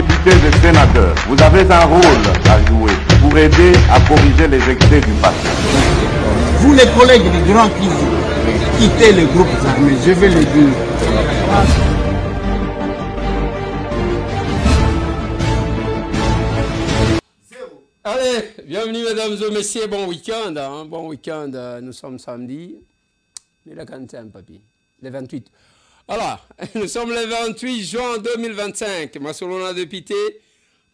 députés et sénateurs, vous avez un rôle à jouer pour aider à corriger les excès du passé. Vous les collègues du Grand qui quittez les groupes armés, je vais le dire. Allez, bienvenue mesdames et messieurs, bon week-end, hein, bon week-end, nous sommes samedi, mais la quantième papi, le 28. Alors, nous sommes le 28 juin 2025, Masolona de Pité,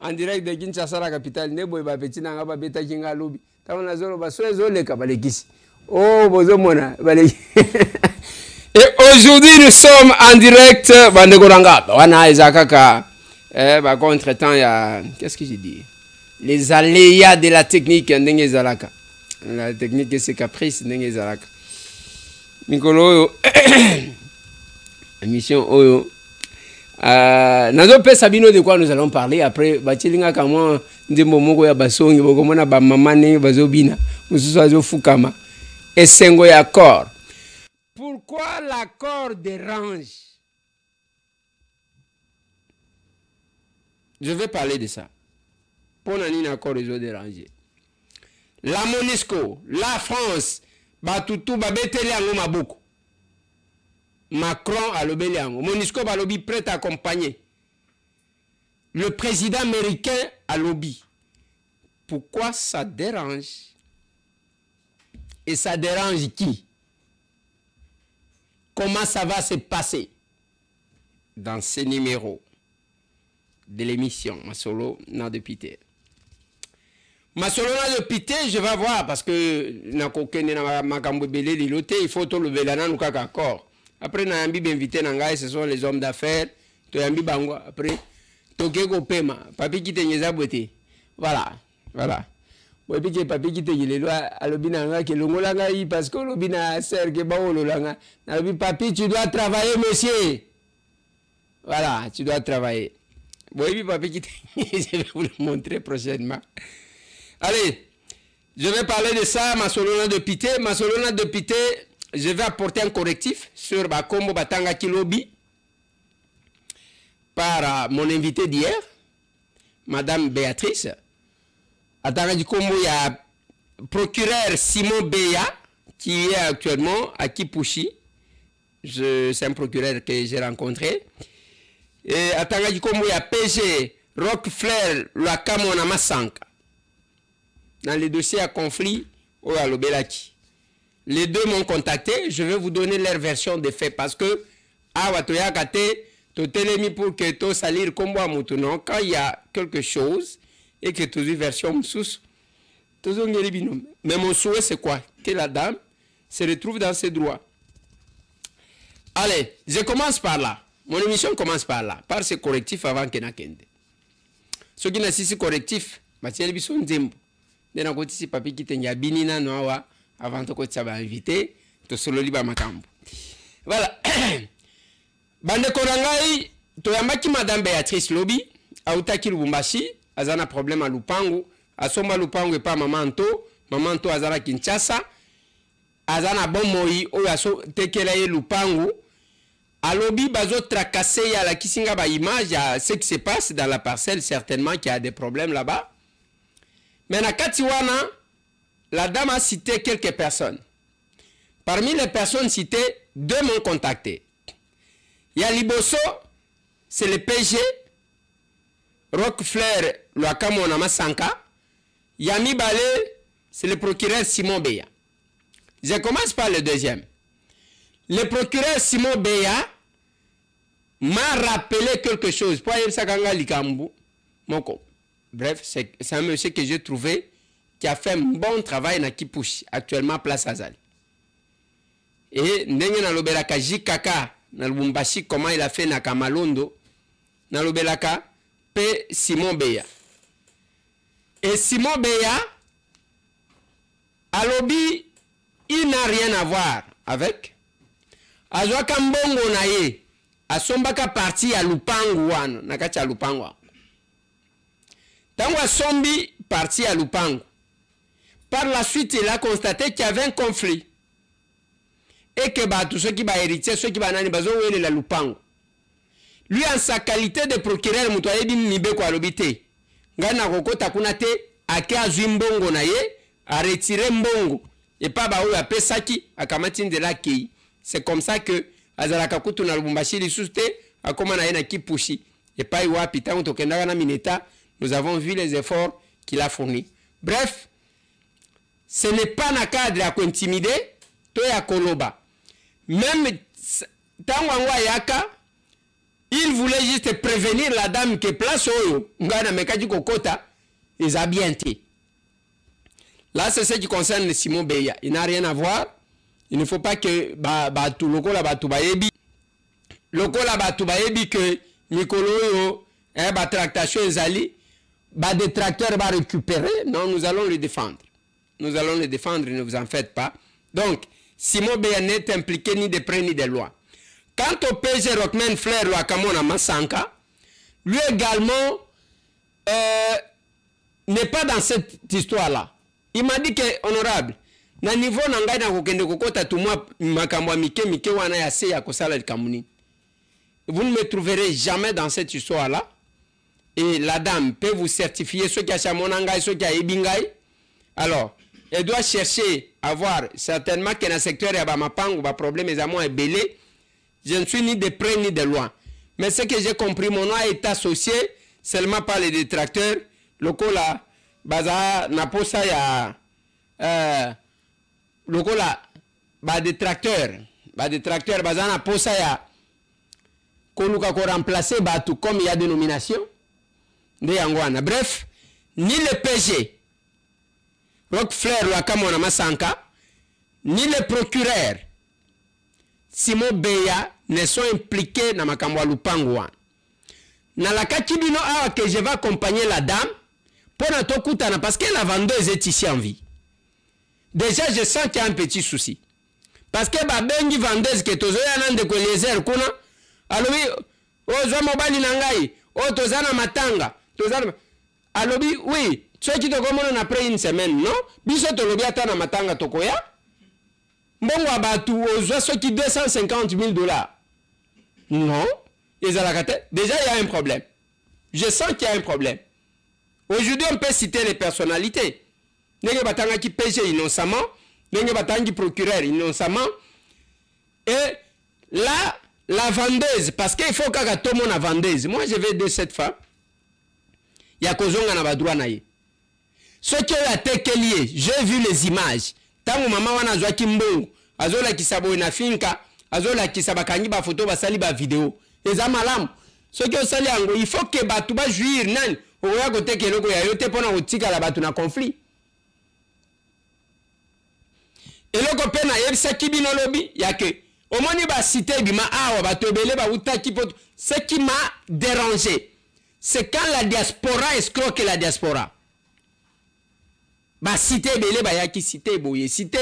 en direct de Kinshasa, la capitale, Nebo et Babeti, Nangaba, Beta Kinga Lobby, Tamanazolo, Basozo, les Kabalekis. Oh, Bozomona, et aujourd'hui nous sommes en direct, Bandegoranga, Wana Ezakaka, contre-temps, il y a, qu'est-ce que j'ai dit? Les aléas de la technique, la technique, c'est caprice, Mikolo, émission Oyo. Nazo pe Sabino de quoi nous allons parler après. Bachilinga kama ndembo moko ya basongi bokomona ba mama ne bazobina mususu azo fukama. Esengo ya accord. Pourquoi l'accord dérange? Je vais parler de ça. Pour n'ani accord ils ont dérangé. La MONUSCO, la France, Batutu babeteli yango maboko. Macron a lobby yango. MONUSCO a lobby prêt à accompagner. Le président américain a lobby. Pourquoi ça dérange? Et ça dérange qui? Comment ça va se passer dans ces numéros de l'émission Masolo na de Pité? Masolo na de Pité, je vais voir parce que na kokene na makambo belé liloté, il faut tout le belana nous kaka accord. Après na yambi invité nanga, ce sont les hommes d'affaires, to yambi bango après tokeko pema, papi kite nyeza boté. Voilà, voilà. Bon puis papi kite le loi alobi nanga ke longola ngai parce que lobi na ser ke ba ololanga. Na lobi papi tu dois travailler monsieur. Voilà, tu dois travailler. Bon puis papi kite je vais vous le montrer prochainement. Allez, je vais parler de ça, Masolona de Pité. Masolona de Pité, je vais apporter un correctif sur Bakombo Batanga Kilobi par mon invité d'hier, Madame Béatrice. Atanga Kombo, il y a procureur Simon Beya qui est actuellement à Kipushi. C'est un procureur que j'ai rencontré. Et Atanga Kombo, il y a PG Roquefleur Lwakamona Masanka. Dans les dossiers à conflit au Alobelaki. Les deux m'ont contacté, je vais vous donner leur version des faits parce que pour que tout salir comme moi quand il y a quelque chose et que tu as version sous mais mon souhait c'est quoi? Que la dame se retrouve dans ses droits. Allez, je commence par là. Mon émission commence par là, par ce correctif avant que n'akende. Ce qui n'a si correctif, Mathieu Bisson Zembo. Dena koti si papi kite nyabini na noawa avant to koti ba invité to solo liba makambo. Voilà. Bande korangai to yamaki madame Béatrice Lobi autaki Lubumbashi azana problème à Lupango asomba Lupango et pas mamanto azana Kinshasa azana bomoi o yaso tekela ye Lupango alobi bazo tracasser ya la kisinga ba image ya ce qui se passe dans la parcelle certainement qu'il y a des problèmes là-bas. Mais na Katiwana, la dame a cité quelques personnes. Parmi les personnes citées, deux m'ont contacté. Il y a Liboso, c'est le PG, Roquefleur Lwakamona Masanka. Yami Balé, c'est le procureur Simon Beya. Je commence par le deuxième. Le procureur Simon Beya m'a rappelé quelque chose. Pour y Sakanga Likambu, Moko. Bref, c'est un monsieur que j'ai trouvé qui a fait un bon travail dans Kipushi, actuellement place Azali. Et Ndenge na lobelaka Jikaka, na Lubumbashi, comment il a fait na Kamalondo, na lobelaka P. Simon Beya. Et Simon Beya, à lobby, il n'a rien à voir avec. Azwaka mbongo na ye, asombaka parti à Lupango wana, nakati ya Lupango. Tango Sombi parti à Lupango. Par la suite, il a constaté qu'il y avait un conflit. Et que tous ceux qui sont héritiers, ceux qui sont nani bazo wele la Lupango. lui en sa qualité de procureur mutu ayebi mibeko alobi te ngai nakokota kuna te ake azwi mbongo na ye aretire mbongo epa baoyo apesaki akamati nzela akei. C'est comme ça que azalaka kutu na Lubumbashi lisusu te akoma na ye na Kipushi epai wapi ntango tokendaka na Mineta. Nous avons vu les efforts qu'il a fournis. Bref, ce n'est pas na cadre à intimider, to ya koloba. Même tango yaka, il voulait juste prévenir la dame que place oyo ngana mekaji kokota ils a bien été. Là c'est ce qui concerne Simon Beya. Il n'a rien à voir. Il ne faut pas que batu lokola batu bayebi lokola batu bayebi que mikolo yo ba tractation ezali ba détracteur va récupérer. Non, nous allons le défendre. Nous allons le défendre, ne vous en faites pas. Donc, Simon Beya n'est impliqué ni de près ni de loin. Quant au PG Rockman Flair Lwakamona Masanka, lui également n'est pas dans cette histoire-là. Il m'a dit que, honorable, na niveau nangai na kokende kokota tumwa makambo mike wana ya se ya kosala likamuni. Vous ne me trouverez jamais dans cette histoire-là. Et la dame peut vous certifier ce qui a chamonangai, ce qui a ebingai. Alors, elle doit chercher à voir certainement que dans le secteur il y a un problème, mais à moi est belé. Je ne suis ni de près ni de loin. Mais ce que j'ai compris, mon nom est associé seulement par les détracteurs. Loko la baza naposa ya loko la ba détracteur baza naposa ya koluka ko remplacer batu comme il y a dénomination de yangwana. Bref, ni le PG Rock Flair Lwakamona Masanka, ni le procureur Simon Beya ne sont impliqués dans makambo ya lupango wana. Na la kakibino awa que je vais accompagner la dame pour na tokutana parce que la vendeuse est ici en vie. Déjà je sens qu'il y a un petit souci. Parce que ba bengi vendeuse que tozoya nande ko Eliezer kuna alobi ozo mobali na ngai o tozana matanga tozana alobi oui. Ce qui te commande après une semaine, non? Biso to lobi ata na matanga tokoya. Mbongo abatu ozwa ce qui 250 000 $. Non. Déjà il y a un problème. Je sens qu'il y a un problème. Aujourd'hui on peut citer les personnalités. Nenge batanga ki PG innocemment, nenge batanga ki procureur innocemment. Et là la vendeuse parce qu'il faut que tout le monde a vendeuse. Moi je vais de cette femme. Il y a kozonga na ba droit na ye. Ce qui a été lié, j'ai vu les images. Tango mama wana zwa kimbongo, azola kisabo na finka, azola kisaba kangi ba photo ba sali ba vidéo. Eza malamu. Ce qui osali yango, il faut que batu ba juir nani, oya kote keloko ya yote pona otika la batu na conflit. Eloko pena yebisa kibino lobi yake. Omoni ba cité bima awa batu ebele ba utaki poto. Ce qui m'a dérangé, c'est quand la diaspora escroque la diaspora. Ba cité belé ba yaki cité boye cité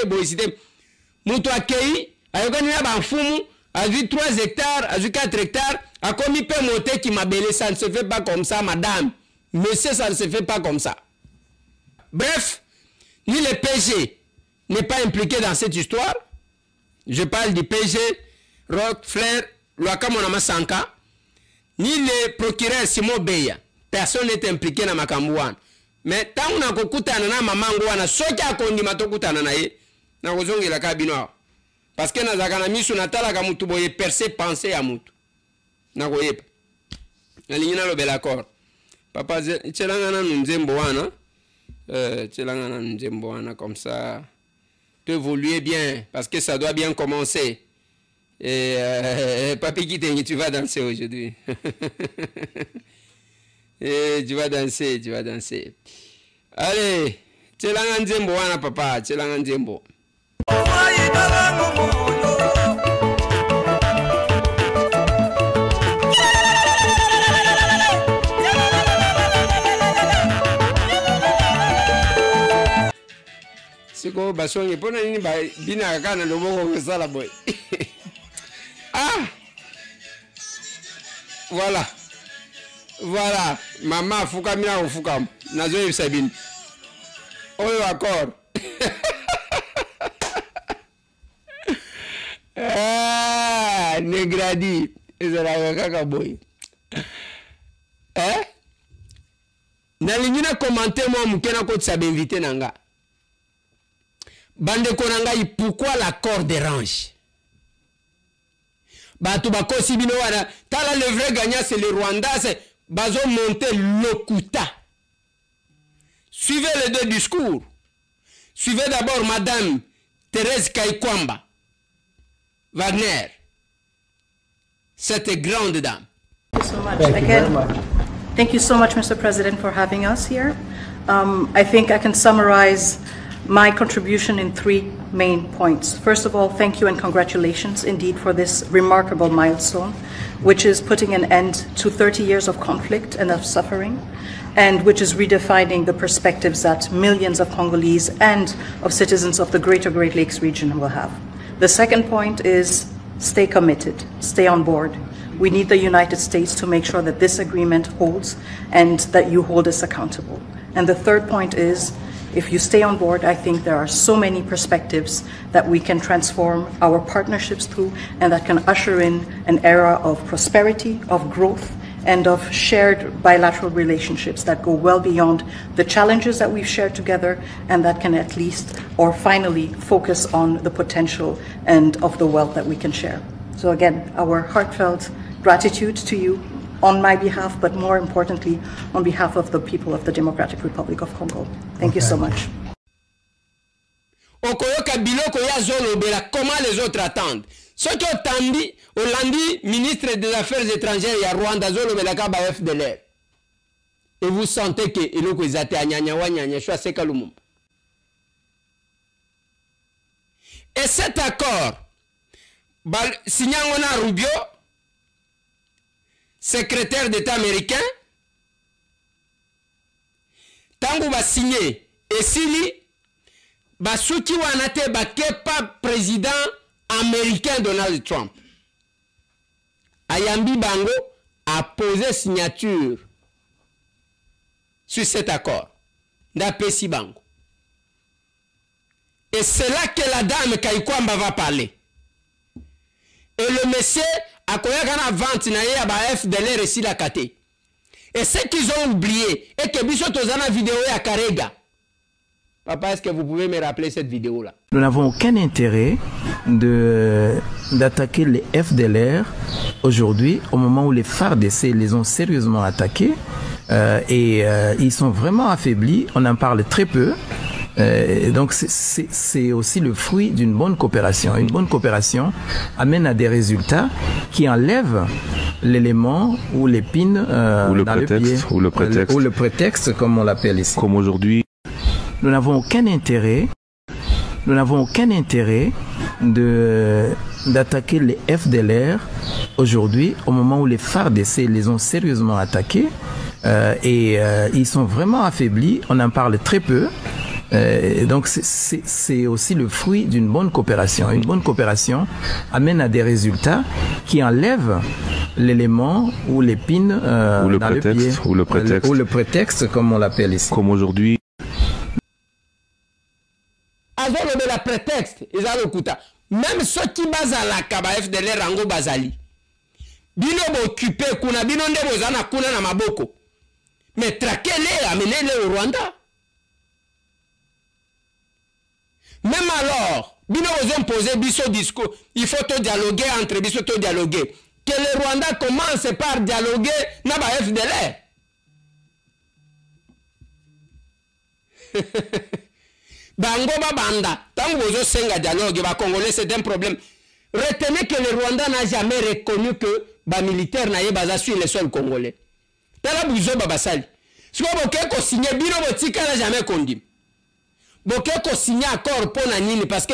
muto akei ayokani na ba mfumu azu 3 hectares azu 4 hectares a commis pe monter qui m'a belé. Ça ne se fait pas comme ça madame, monsieur, ça ne se fait pas comme ça. Bref, ni le PG n'est pas impliqué dans cette histoire. Je parle du PG Rock Flair Lwakamona Masanka, ni le procureur Simon Beya. Personne n'est impliqué dans makambo wana. Mais tant on a kokutana na mamango wana soki akondima tokutana na ye na kozongela ka bino parce que na zakana misu natala ka mutu boye percer penser ya mutu na koyepa alingina lo belaccord papa tselanga na nzembo wana tselanga na nzembo wana comme ça tu évoluer bien parce que ça doit bien commencer et papi Kitengi tu vas danser aujourd'hui. Et tu vas danser, tu vas danser. Allez, tchelanga nzembo wana papa, tchelanga nzembo. Siko basonge pona nini ba bina kana loboko ngesala boy. Ah! Voilà. Voilà, maman fuka mina ufuka nazo yebisabini. Oyo accord. Ah, negradi ezala kaka boy. commentaire moi mukena ko tsa invité nanga. Bande konanga pourquoi l'accord dérange? Bato bakosi bino wana tala le vrai gagnant c'est le Rwanda, c'est bazo monter Lokuta. Suivez les deux discours. Suivez d'abord Madame Thérèse Kaikwamba Wagner, cette grande dame. Thank you so much. Thank you so much, Mr. President, for having us here. I think I can summarize my contribution in 3 main points. First of all, thank you and congratulations indeed for this remarkable milestone, which is putting an end to 30 years of conflict and of suffering, and which is redefining the perspectives that millions of Congolese and of citizens of the greater Great Lakes region will have. The second point is stay committed, stay on board. We need the United States to make sure that this agreement holds and that you hold us accountable. And the third point is, if you stay on board, I think there are so many perspectives that we can transform our partnerships through and that can usher in an era of prosperity, of growth, and of shared bilateral relationships that go well beyond the challenges that we've shared together and that can at least or finally focus on the potential and of the wealth that we can share. So again, our heartfelt gratitude to you on my behalf, but more importantly, on behalf of the people of the Democratic Republic of Congo. Thank you so much. Okoyoka biloko ya zolobela, comment les autres attendent? Ce qui est tandi, Hollandi, ministre des Affaires étrangères, ya Rwanda zolobela ka ba FDLR. Et vous sentez que eloko ezate anyanya wanyanya shwa seka lumumba. Et cet accord, signé na Rubio, secrétaire d'État américain, tangu ba signé et sili basuki wanate bakepa président américain Donald Trump. Ayambi Bango a posé signature sur cet accord d'Apesi Bango. Et c'est là que la dame Kaikwamba va parler. Et le monsieur a connu la vente na ba FDLR ici la kate. Et ce qu'ils ont oublié et que biso tozana vidéo ya Karega. Papa, est-ce que vous pouvez me rappeler cette vidéo là? Nous n'avons aucun intérêt d'attaquer les FDLR aujourd'hui au moment où les FARDC les ont sérieusement attaqués et ils sont vraiment affaiblis. On en parle très peu. Donc c'est aussi le fruit d'une bonne coopération. Une bonne coopération amène à des résultats qui enlèvent l'élément ou l'épine dans le pied. Ou le prétexte, comme on l'appelle ici. Comme aujourd'hui. Nous n'avons aucun intérêt d'attaquer les FDLR aujourd'hui au moment où les FARDC les ont sérieusement attaqués et ils sont vraiment affaiblis. On en parle très peu. Donc c'est aussi le fruit d'une bonne coopération. Une bonne coopération amène à des résultats qui enlèvent l'élément ou l'épine dans le pied. Ou le prétexte, comme on l'appelle ici. Comme aujourd'hui. Avec le prétexte, ils ont l'écouté. Même ceux qui basent la Kaba FDLR Rango Bazali. Bino occupé, kuna bino ndebo zana kuna na maboko. Mais traquez-les, amenez-les au Rwanda. Même alors, bino vous imposez biso discours, il faut te dialoguer entre biso te dialoguer. Que le Rwanda commence par dialoguer na ba FDLR. Bango babanda, tant que vous senga dialogue, ba Congolais c'est un problème. Retenez que le Rwanda n'a jamais reconnu que ba militaire na yebaza sur les sols congolais. Tala buzo babasali. Si vous voulez qu'on signe bino botika n'a jamais conduit. Bokeko signé accord pour Nanini parce que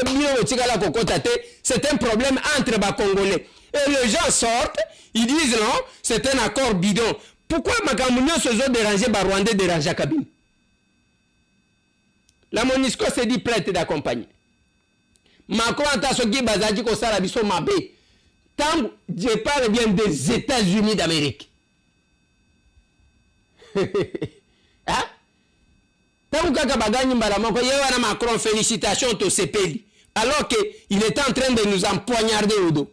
c'est un problème entre les Congolais. Et les gens sortent, ils disent non, c'est un accord bidon. Pourquoi Makamounio se sont dérangés par Rwandais déranger Kabine? La MONUSCO s'est dit prête d'accompagner. Macron a soki bazaki ko sala biso mabe. Tant je parle bien des États-Unis d'Amérique. Hein? Macron, félicitations au CPI, alors qu'il était en train de nous empoignarder au dos.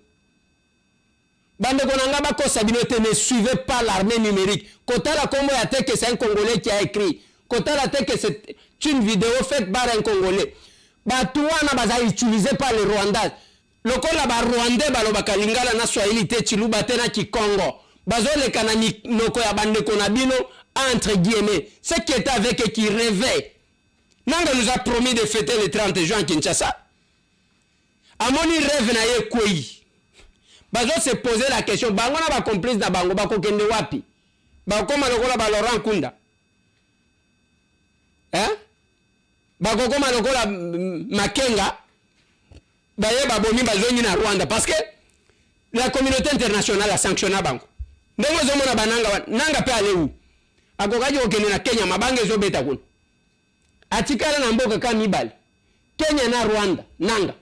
Ne suivez pas l'armée numérique. Kotala Kombo Yate, que c'est un Congolais qui a écrit. kotala te que c'est une vidéo faite par un Congolais. Batouana baza utilisé par les Rwandais. Lokola ba Rwandais balobaka lingala na Swahili te chiluba te na Kikongo. Bazo le kanani noko ya bande konabino entre guillemets. Ce qui était avec et qui rêvait. Nanga nous a promis de fêter le 30 juin à Kinshasa. Amoni rêve na ye koi. Bazo se poser la question. Bango na ba complice na bango bako kende wapi. Bakoma lokola ba Laurent Kunda. Hein? Bakokoma lokola Makenga. Baye babomi bazoni na Rwanda. Parce que la communauté internationale a sanctionné bango. Ndongo zomo na bananga nanga pe ale où? Akokaji okene na Kenya mabange zo beta kuna. Atikala na mboka kama mibali. Kenya na Rwanda nanga.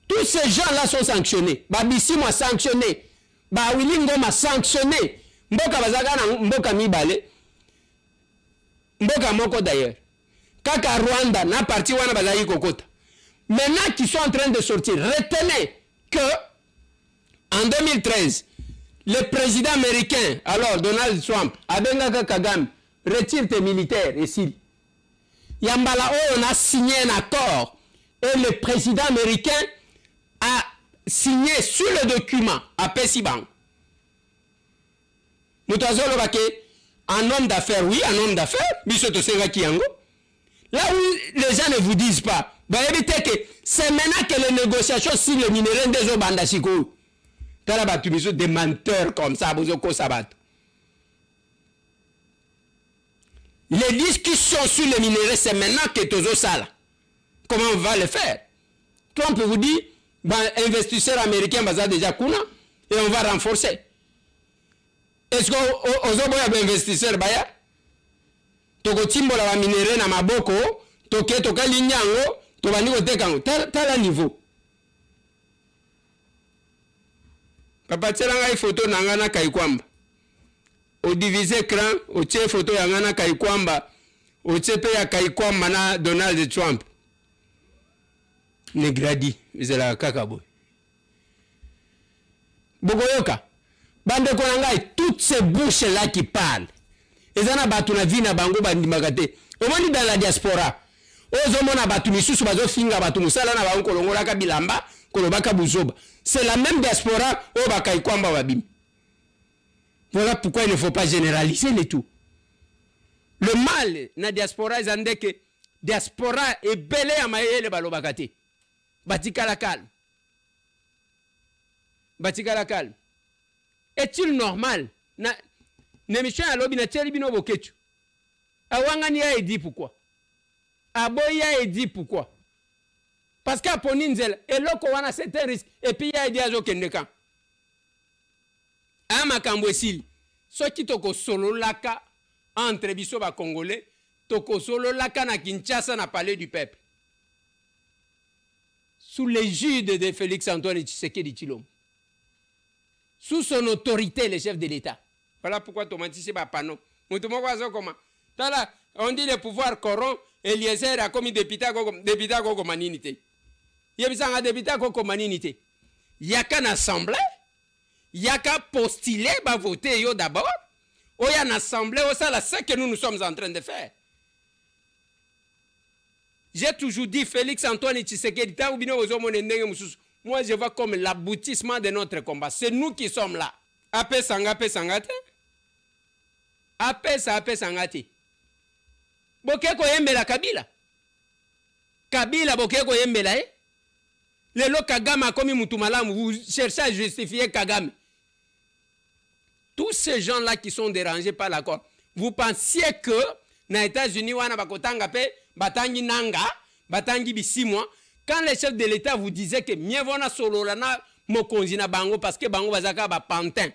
Tous ces gens-là sont sanctionnés. Babisi m'a sanctionné. Ba Wilingo m'a sanctionné. Mboka bazaka na mboka mibale. Mboka moko d'ailleurs. Kaka Rwanda na parti wana bazaki kokota. Maintenant qu'ils sont en train de sortir, retenez que en 2013, le président américain, alors Donald Trump, Abengaka Kagame, retire tes militaires ici. Yambala on a signé un accord et le président américain a signé sur le document à Pessibank. Nous avons un homme d'affaires, oui, un homme d'affaires, là où les gens ne vous disent pas, bah, évitez que c'est maintenant que les négociations sur le minerai des eaux bandasiko. Des menteurs comme ça, les discussions sur le minerai, c'est maintenant que Tozo Sala. Comment on va le faire? Trump vous dit, ben, investisseurs américains baza déjà kuna et on va renforcer. Est-ce qu'on a investisseurs baya? Toko timbola wa minerai na maboko, toka linyango, toka niko tekango, tala niveau. Papa tselanga photo nangana Kaikwamba. Au divisé écran, au tche photo yangana Kaikwamba, au tche pe ya Kaikwamba na Donald Trump. Negradi, zela kakaboy. Bogoyoka. Bande konangai, toutes ces bouches-là qui parlent. Ezana batu na vie na bango bandimagate. Omoni dans la diaspora. Ozomona batu misusu bazo finga batu musala na bango kolongola kabilamba, kolobaka buzoba. C'est la même diaspora au Bakaikwamba Wabim. Voilà pourquoi il ne faut pas généraliser les tout. Le mal na diaspora est que diaspora est belé à maïe balobakate. Batika la calme. Batika la calme. Est-il normal na Nemisha à l'obi na tcheli bino bokechu. Awangani a dit pourquoi. Aboya a dit pourquoi. Parce qu'à Poninzel, et là qu'on a certains risques, et puis il y a des gens qui ne sont pas. Makambwesil, ceux qui toko solo laka entre biso ba Congolais, toko solo laka na Kinshasa na palais du peuple. Sous l'égide de Félix Antoine Tshisekedi Tshilombo. Sous son autorité, le chef de l'État. Voilà pourquoi Tomati c'est pas panon. On dit le pouvoir corrompt, Eliezer a commis député comme maninité. Il y a un député comme maninité. Il y a qu'un assemblée, il y a qu'à postuler, bah voter d'abord. Il y a une assemblée, c'est ce que nous sommes en train de faire. J'ai toujours dit Félix Antoine Tshisekedi, moi je vois comme l'aboutissement de notre combat. C'est nous qui sommes là. Apé sangate. Apé sangate. Bokeko yembela Kabila. Kabila bokeko yembela Le lo Kagame a commis Moutoumalamu, vous cherchez à justifier Kagame. Tous ces gens-là qui sont dérangés par l'accord, vous pensiez que dans les États-Unis, wana bakotanga pe batangi nanga, batangi bisimwa, quand les chefs de l'État vous disaient que mieux vaut na solo lana mokonzi na bango parce que bango bazaka ba pantin.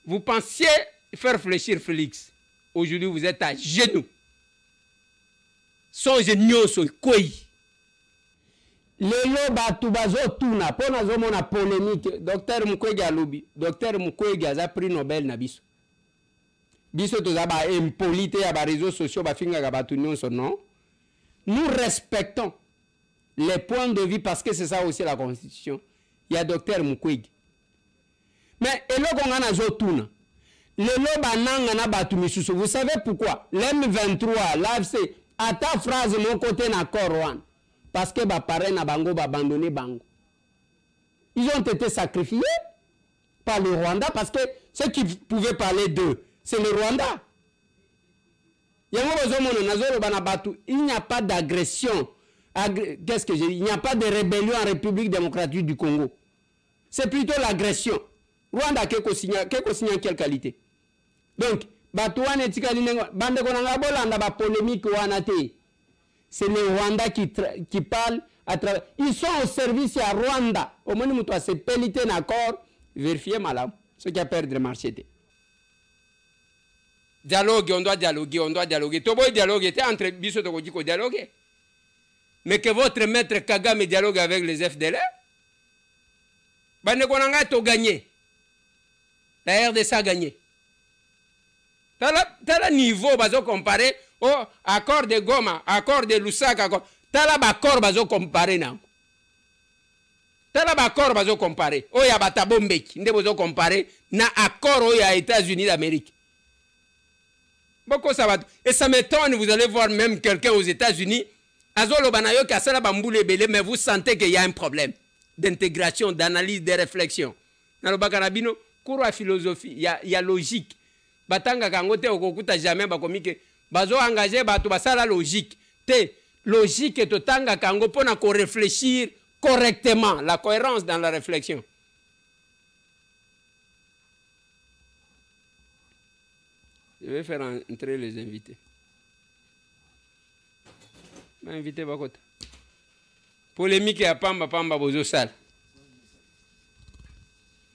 Vous pensiez faire réfléchir Félix. Aujourd'hui, vous êtes à genoux. Son géniaux sont quoi? Lelo batu bazo tuna pona zomo na polémique. Docteur Mukwege alobi. Docteur Mukwege a pris Nobel na biso. Biso to zaba impolite ya ba réseaux sociaux ba finga ga batu nyonso non. Nous respectons les points de vue parce que c'est ça aussi la constitution. Il y a docteur Mukwege. Mais eloko ngana zo tuna. le bananga na batu misusu. Vous savez pourquoi? L'M23, l'AFC, à ta phrase mon côté na Rwanda. Parce que ba parrain na bango ba abandonné bango. Ils ont été sacrifiés par le Rwanda parce que ceux qui pouvaient parler d'eux, c'est le Rwanda. Il n'y a pas d'agression. Qu'est-ce que j'ai dit? Il n'y a pas de rébellion en République démocratique du Congo. C'est plutôt l'agression. Rwanda qu'est-ce signe quelle qualité? Donc, c'est le Rwanda qui parle à travers. Ils sont au service à Rwanda. Au moins, nous avons pelleté d'accord, vérifier malade. Ce qui a perdu le marché. Dialogue, on doit dialoguer, on doit dialoguer. Tout le monde dialogue était entre Bisso et dialoguer. Mais que votre maître Kagame dialogue avec les FDL, ben, on a gagné. La RDC a gagné. T'as le niveau, bazo comparé au accord de Goma, accord de Lusaka, t'as là accord bazo comparé na. T'as là accord bazo comparé. Oh ya batabombeki, nde bazo comparé na accord aux États-Unis d'Amérique. Beaucoup ça va. Et ça m'étonne, vous allez voir même quelqu'un aux États-Unis, azolo banayo kasala bamboule belé, mais vous sentez qu'il y a un problème d'intégration, d'analyse, de réflexion. Dans le bakarabino, cours à philosophie, il y a logique. Batanga kangote okokuta jamais bakomike bazo engagé batu basala logique. Te logique et totanga kango pona ko réfléchir correctement, la cohérence dans la réflexion. Je vais faire entrer les invités. Invité bakota. Polémique ya pamba bozo sala.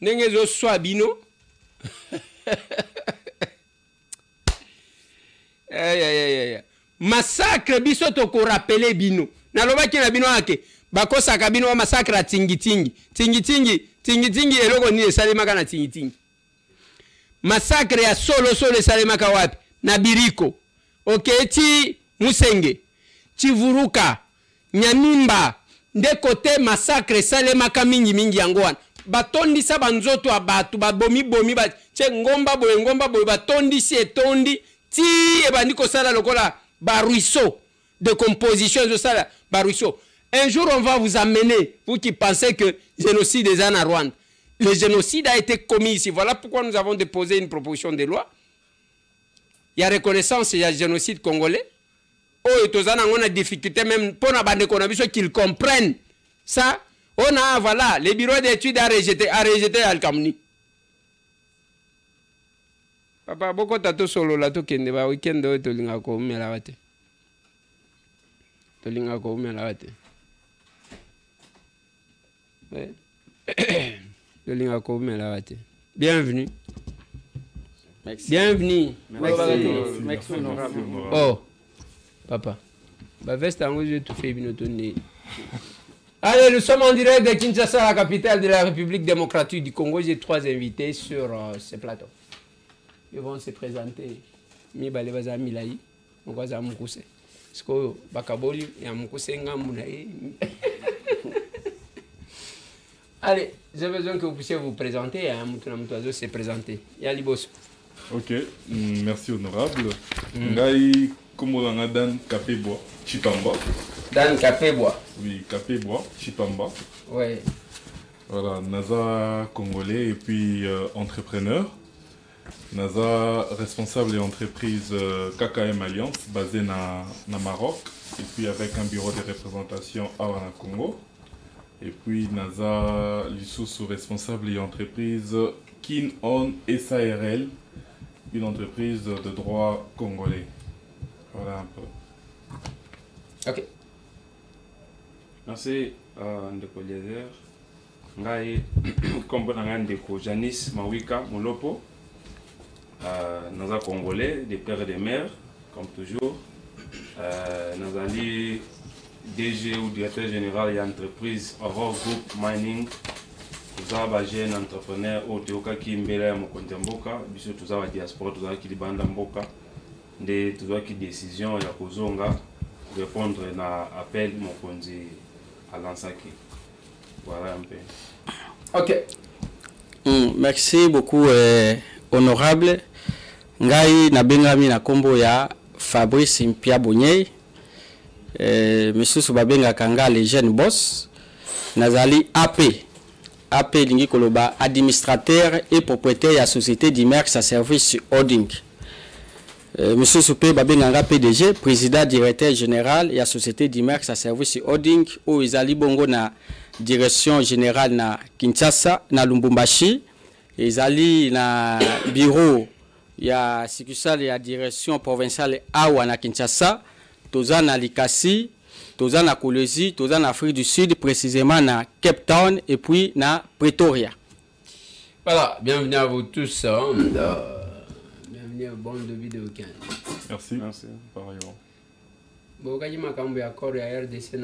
Ndenge zo swabino. Massacre biso to ko rappeler bino. Na loba ki na bino ake. Bakosa ka bino wa massacre tingi eloko ni esalema kana tingi. Massacre ya solo esalema ka wapi? Na Biriko. Oketi Musenge. Chivuruka. Nyamimba. Nde kote massacre esalema ka mingi yangoana. Batondisa banzoto abatu babomi ba che ngomba boye batondisi etondi ti ebandiko sala lokola baruisseau de composition de sala baruisseau. Un jour on va vous amener, vous qui pensez que génocide est en Rwanda. Le génocide a été commis ici. Voilà pourquoi nous avons déposé une proposition de loi. Il y a reconnaissance, il y a génocide congolais. Oh, et on a difficulté même pour qu'ils comprennent ça. On a, voilà, les bureaux d'études a rejeté Al-Kamni. Papa, beaucoup de solo là, tout kende ba week-end de tolinga ko umela wate. Tolinga ko umela wate. Tolinga ko umela wate. Bienvenue. Merci. Bienvenue. Merci honorable. Oh, papa. Bah veste en rouge tout fait binotonné. Allez, nous sommes en direct de Kinshasa, la capitale de la République démocratique du Congo. J'ai 3 invités sur ce plateau. Ils vont se présenter. Mibale baza milai, mwaza mukuse. Sko bakaboli ya mukuse ngamunae. Allez, j'ai besoin que vous puissiez vous présenter. Moutonamutoazo se présenter. Yalibos. Ok, merci honorable. Ngai Komolanga Dan Kapebois Chipamba. Dan Kapebois. Oui, Kapebois Chipamba. Ouais. Voilà, NASA congolais et puis entrepreneur. NASA responsable et entreprise KKM Alliance basée na Maroc et puis avec un bureau de représentation à Congo. Et puis NASA sous responsable et entreprise Kin On SARL, une entreprise de droit congolais. Voilà un peu. Ok. Merci Ndeko Eliezer. Ngai kombo nanga Ndeko Janice Mawika Molopo. Naza congolais, des pères et des mères, comme toujours. Nazali DG ou directeur général et entreprise Aurore Group Mining. Tuzaba jeune entrepreneur au Teoka qui mbela ya mokonzi mboka, biso tuzaba diaspora tuzaba ki libanda mboka. Nde tuzaba ki décision ya kozonga répondre na appel mokonzi à Lansaki. Voilà un peu. Ok. Merci beaucoup honorable. ngai nabengami na kombo ya Fabrice Mpia Bonyei, monsieur babengaka nga les jeunes boss, nazali AP lingi koloba administrateur et propriétaire ya société d'Imerx à service holding. Monsieur Soupé babenganga PDG, président directeur général ya société d'Imerx à service holding ou izali bongo na direction générale na Kinshasa na Lubumbashi, izali na bureau ya succursale ya direction provinciale awa na Kinshasa, toza na Likasi, toza na Kolwezi, toza na Afrique du Sud, précisément na Cape Town et puis na Pretoria. Voilà, bienvenue à vous tous. Bienvenue au bon début de week-end. Merci. Merci. Pareillement. Bon, quand il m'a cambié à corps à RDC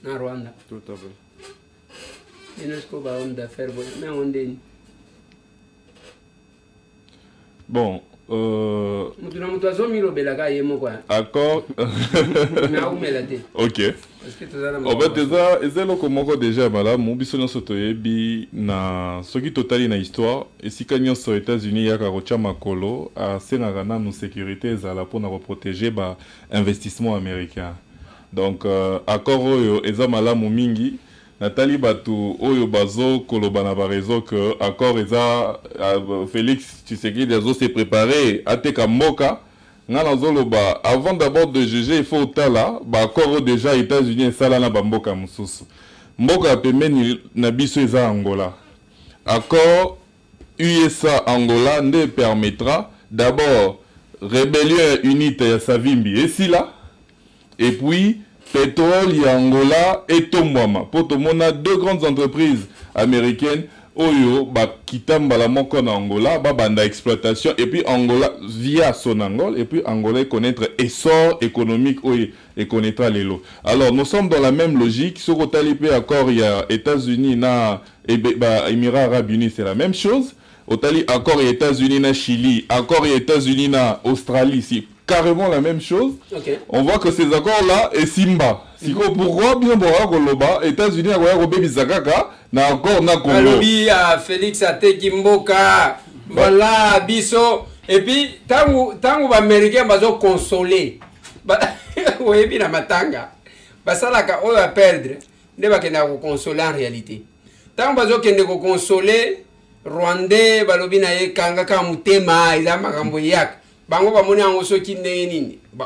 na Rwanda. Tout à fait. Et nous sommes homme d'affaires, mais on dit. Bon. Accord. Ok. En fait, c'est déjà là, mon biso sotoyebi na soki totali na histoire et si kanyo aux États-Unis ya karocha makolo a senagana no sécurité ezala pour na protéger ba investissement américain. Donc accord oyo eza malamu mingi. Nathalie Batou, Oyo Bazo, Kolobana Barezo, que accord eza Félix Tshisekedi Azo s'est préparé à Teka Moka. Zoloba, avant d'abord de juger, il faut tala, ba accord déjà États-Unis et Salana Bamboka Moussousou. Moka Pemeni Nabiso eza Angola. Accord USA Angola ne permettra d'abord rébellion unité à Savimbi et Sila, et puis pétrole y Angola et Tombouama. Pour tout le monde, deux grandes entreprises américaines, Oyo, Kitamba la Moko en Angola, Banda exploitation, et puis Angola via son Angola, et puis Angola connaître essor économique et connaîtra les lots. Alors nous sommes dans la même logique. Sur le talipé accord, il y a États-Unis, Émirats Arabes Unis, c'est la même chose. Au tali accord, il y a États-Unis, Chili, accord, il y a États-Unis, Australie, c'est carrément la même chose. Okay. On voit que ces accords-là et Simba. Pourquoi bien Koloba, États-Unis a Robé Bizakaka, na accord na Congo. Alobi à Félix Atekimboka, voilà, Bisso. Et puis, tant que les Américains vont consoler, oui, bien matanga. Ça là, on va perdre. Ne va pas consoler en réalité. Tant que vous consoler, Rwandais, Balobi na ye kanga kamutema, il a makambo yak. Bango ba moni ango so ki nini. Bon,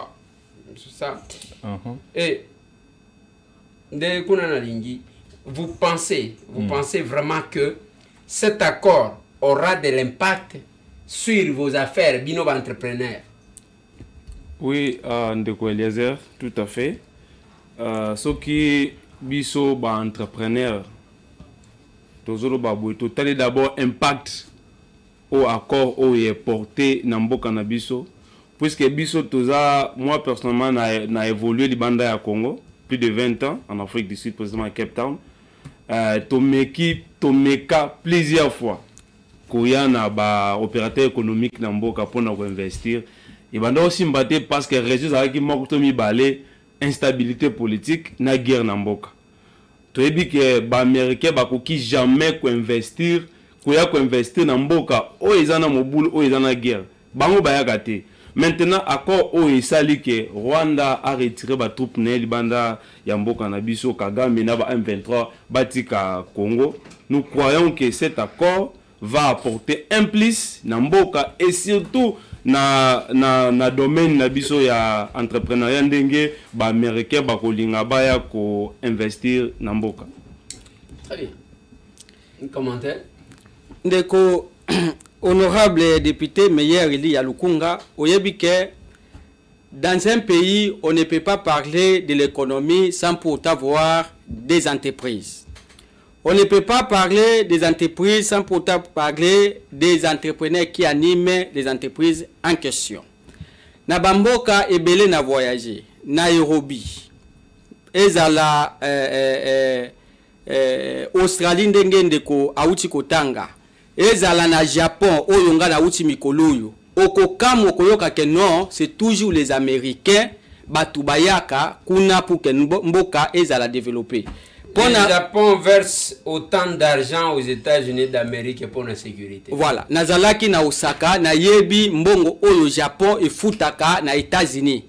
c'est ça. Et de kuna na lingi, vous pensez vraiment que cet accord aura de l'impact sur vos affaires, bino entrepreneurs? Oui, Ndeko Eliezer, tout à fait. Ce qui biso ba entrepreneur, tozolo ba boy total d'abord impact au accord où est porté Nambo Cannabiso, puisque Biso Toza, moi personnellement, n'a évolué le Banda à Congo, plus de 20 ans, en Afrique du Sud, précisément à Cape Town. Tomeka plusieurs fois. Koyan a opérateur économique Nambo pour investir. Et Banda aussi mbatté parce que réseau avec qui m'a balé instabilité politique, na guerre Namboka. Tu as dit que les Américains ne jamais investir. Koya ko investir na mboka o ezana mobulu o ezana guerre bango bayakate. Maintenant accord o esali que Rwanda a retiré ba troupe ne libanda ya mboka na biso Kagame na ba M23 batika Congo. Nous croyons que cet accord va apporter un plus na mboka et surtout na domaine na biso ya entrepreneuriat ndenge ba américain ba kolinga baya ko investir na mboka. Très bien. Un commentaire? Ndeko, honorable député Meyer Eli Yalukunga, Oyebike, dans un pays, on ne peut pas parler de l'économie sans pour autant voir des entreprises. On ne peut pas parler des entreprises sans pour autant parler des entrepreneurs qui animent les entreprises en question. Na Bamboka ebele na voyager, Nairobi, ezala Australie ndenge ndeko auti kotanga. Ezala na Japon, oyonga na uti mikoloyo. Okokam okoyoka ke non, c'est toujours les Américains, batubayaka, kuna pour que mboka ezala développer. Le Japon verse autant d'argent aux États-Unis d'Amérique pour la sécurité. Voilà. Nazalaki na Osaka, na yebi mbongo oyo Japon et futaka na États-Unis.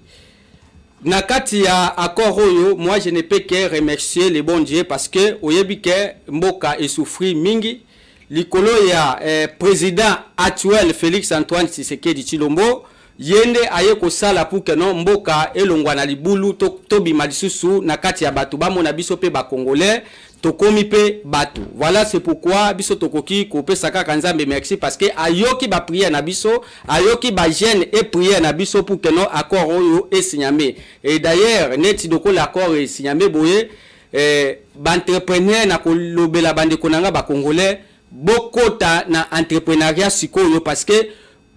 Nakati ya accord oyo, moi je ne peux que remercier les bons dieux parce que oyebi ke mboka et souffri mingi. Likolo ya président actuel Félix Antoine Tshisekedi Tshilombo yende aye kosala pour que non mboka elongwa na libulu tobi malisusu na kati ya batu bamona biso pe ba congolais tokomi pe batu. Voilà c'est pourquoi biso tokoki kopesa kaka nzambe merci parce que ayoki ba prière na biso ayoki ba jeune et prière na biso pour que non accord oyo e signamé. Et d'ailleurs neti doko l'accord e signamé boye ba entrepreneur na kolobela bande konanga ba congolais bokota na entrepreneuriat sikoyo parce que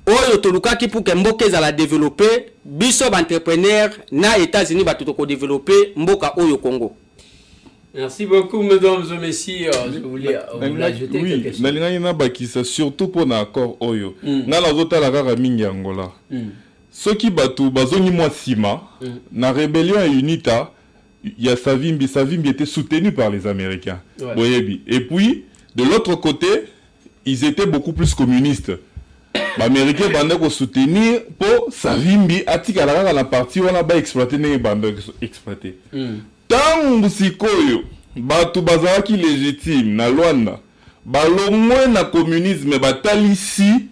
oyo tolukaki pour que mboka za la développer biso ba entrepreneur na États-Unis ba toko développer mboka oyo Congo. Merci beaucoup mesdames et messieurs. Je voulais ajouter quelque chose. Oui, na bakisa surtout pour un accord oyo. Na la zota la kaka mingi Angola. Soki batu bazongi mwa sima na rébellion à UNITA, il y a Savimbi était soutenu par les Américains. Ouais. Et puis de l'autre côté, ils étaient beaucoup plus communistes. Les Américains bandaient soutenir pour Savimbi, atika la partie où on a exploité les bandes exploité. Tant sikoyo, batu bazaki légitime na Luanda, balongwe na communisme batalisi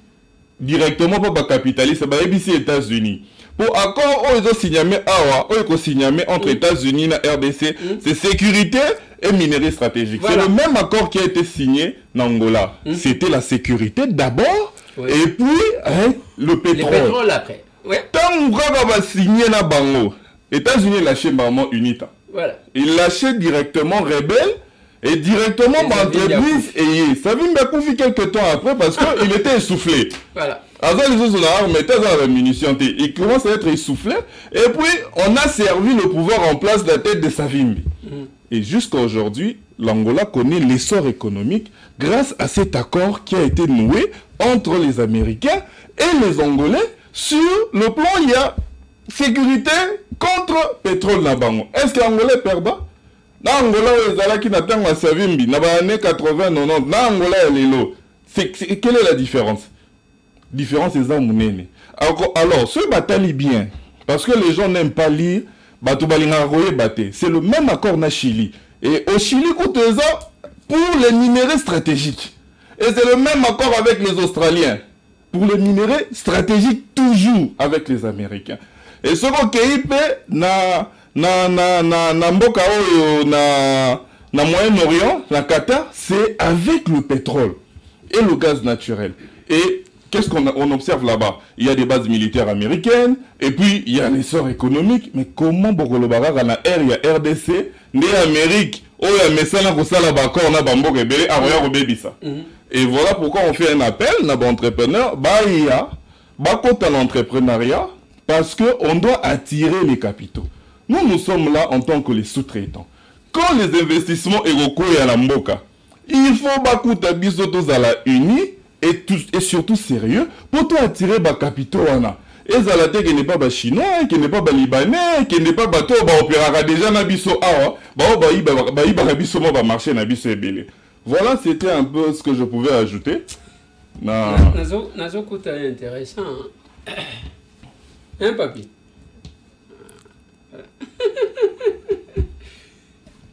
directement pour ba capitaliste ba ici États-Unis. Pour accord ils ont signé awa, ils ont signé entre États-Unis et RDC, c'est sécurité et minerais stratégiques. Voilà. C'est le même accord qui a été signé en Angola. C'était la sécurité d'abord, et puis le pétrole. Le pétrole après. Tant qu'on va signer na bango, États-Unis lâchaient vraiment UNITA. Voilà. Ils lâchaient directement rebelle et directement entreprise et ça vient de quelques temps après parce qu'il était essoufflé. Voilà. Avant les autres mettaient dans la munition, il commence à être essoufflé et puis on a servi le pouvoir en place de la tête de Savimbi. Et jusqu'à aujourd'hui, l'Angola connaît l'essor économique grâce à cet accord qui a été noué entre les Américains et les Angolais sur le plan il y a sécurité contre pétrole Nabango. Est-ce que l'Angolais perdant? Na Angola ezalaki na tango ya Savimbi na ba années 80 90 na Angola ya lelo. Quelle est la différence? Différence est munene. Alors, ce batali bien parce que les gens n'aiment pas lire batu balinga roye baté. C'est le même accord na Chili. Et au Chili kouteza pour les minéraux stratégiques. Et c'est le même accord avec les Australiens pour les minéraux stratégiques toujours avec les Américains. Et ce qu'on KIP na mboka oyo na Moyen-Orient, la Qatar, c'est avec le pétrole et le gaz naturel. Et qu'est-ce qu'on observe là-bas? Il y a des bases militaires américaines, et puis il y a l'essor économique. Mais comment Bogolobara na il y a RDC, né Amérique, oh il y a Messana Kosala Bakor na Bambo Rebele, Aroya Robebisa. Et voilà pourquoi on fait un appel à l'entrepreneur, il y a à l'entrepreneuriat, parce qu'on doit attirer les capitaux. Nous sommes là en tant que les sous-traitants. Quand les investissements et à la Mboka, il faut bakuta biso à la uni et surtout sérieux pour tout attirer les capitaux. Et Zalate qui n'est pas chinois, qui n'est pas libanais, qui n'est pas bateau, opérera déjà na biso awa, biso va marcher na biso ebele. Voilà, c'était un peu ce que je pouvais ajouter. Nazo kuta intéressant. Hein, papi?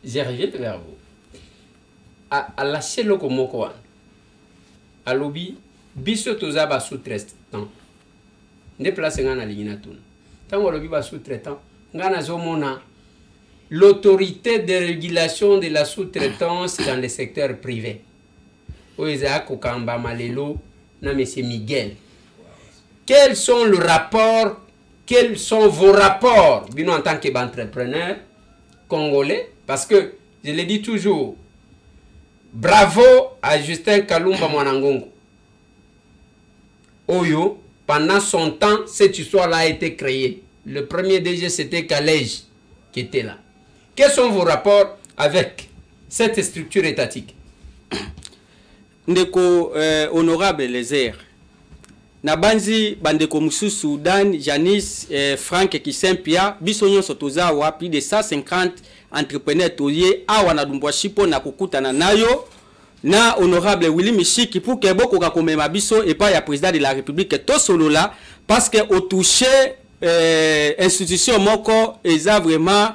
J'ai reviens vers vous. À la seule komoko à lobby biso toza ba sous-traitant. Ne place ngana lingina tun. Tango lobby ba sous-traitant, ngana zomona l'autorité de régulation de la sous-traitance dans le secteur privé. Oeza kokamba malelo na monsieur Miguel. Quels sont les rapports, quels sont vos rapports, nous en tant qu'entrepreneur congolais, parce que je le dis toujours, bravo à Justin Kalumba Mwanangongo. Oyo, pendant son temps, cette histoire-là a été créée. Le premier DG, c'était Kalej qui était là. Quels sont vos rapports avec cette structure étatique? Ndeko honorable les airs. na banzi bandeko mususu Dan, Janice, Frank Kisempia, biso nyonso toza wa plus de 150 entrepreneurs toye awa na Lumbwashi na kokutana nayo na honorable Willy Mishiki pour que boko ka komema biso et pas ya président de la République to solo là parce que au toucher institution moko eza vraiment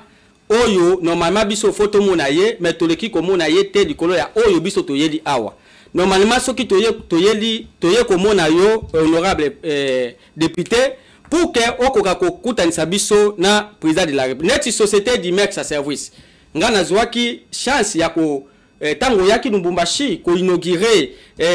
oyo normalement biso photo monaye mais toleki ko monaye te likolo ya oyo biso toyeli awa normalement soki toyeli ko monayo honorable député pour que okoka kokutanisa biso na président de la République neti société d'Imex service ngana zwaki chance ya ko tango yaki Lubumbashi ko inaugurer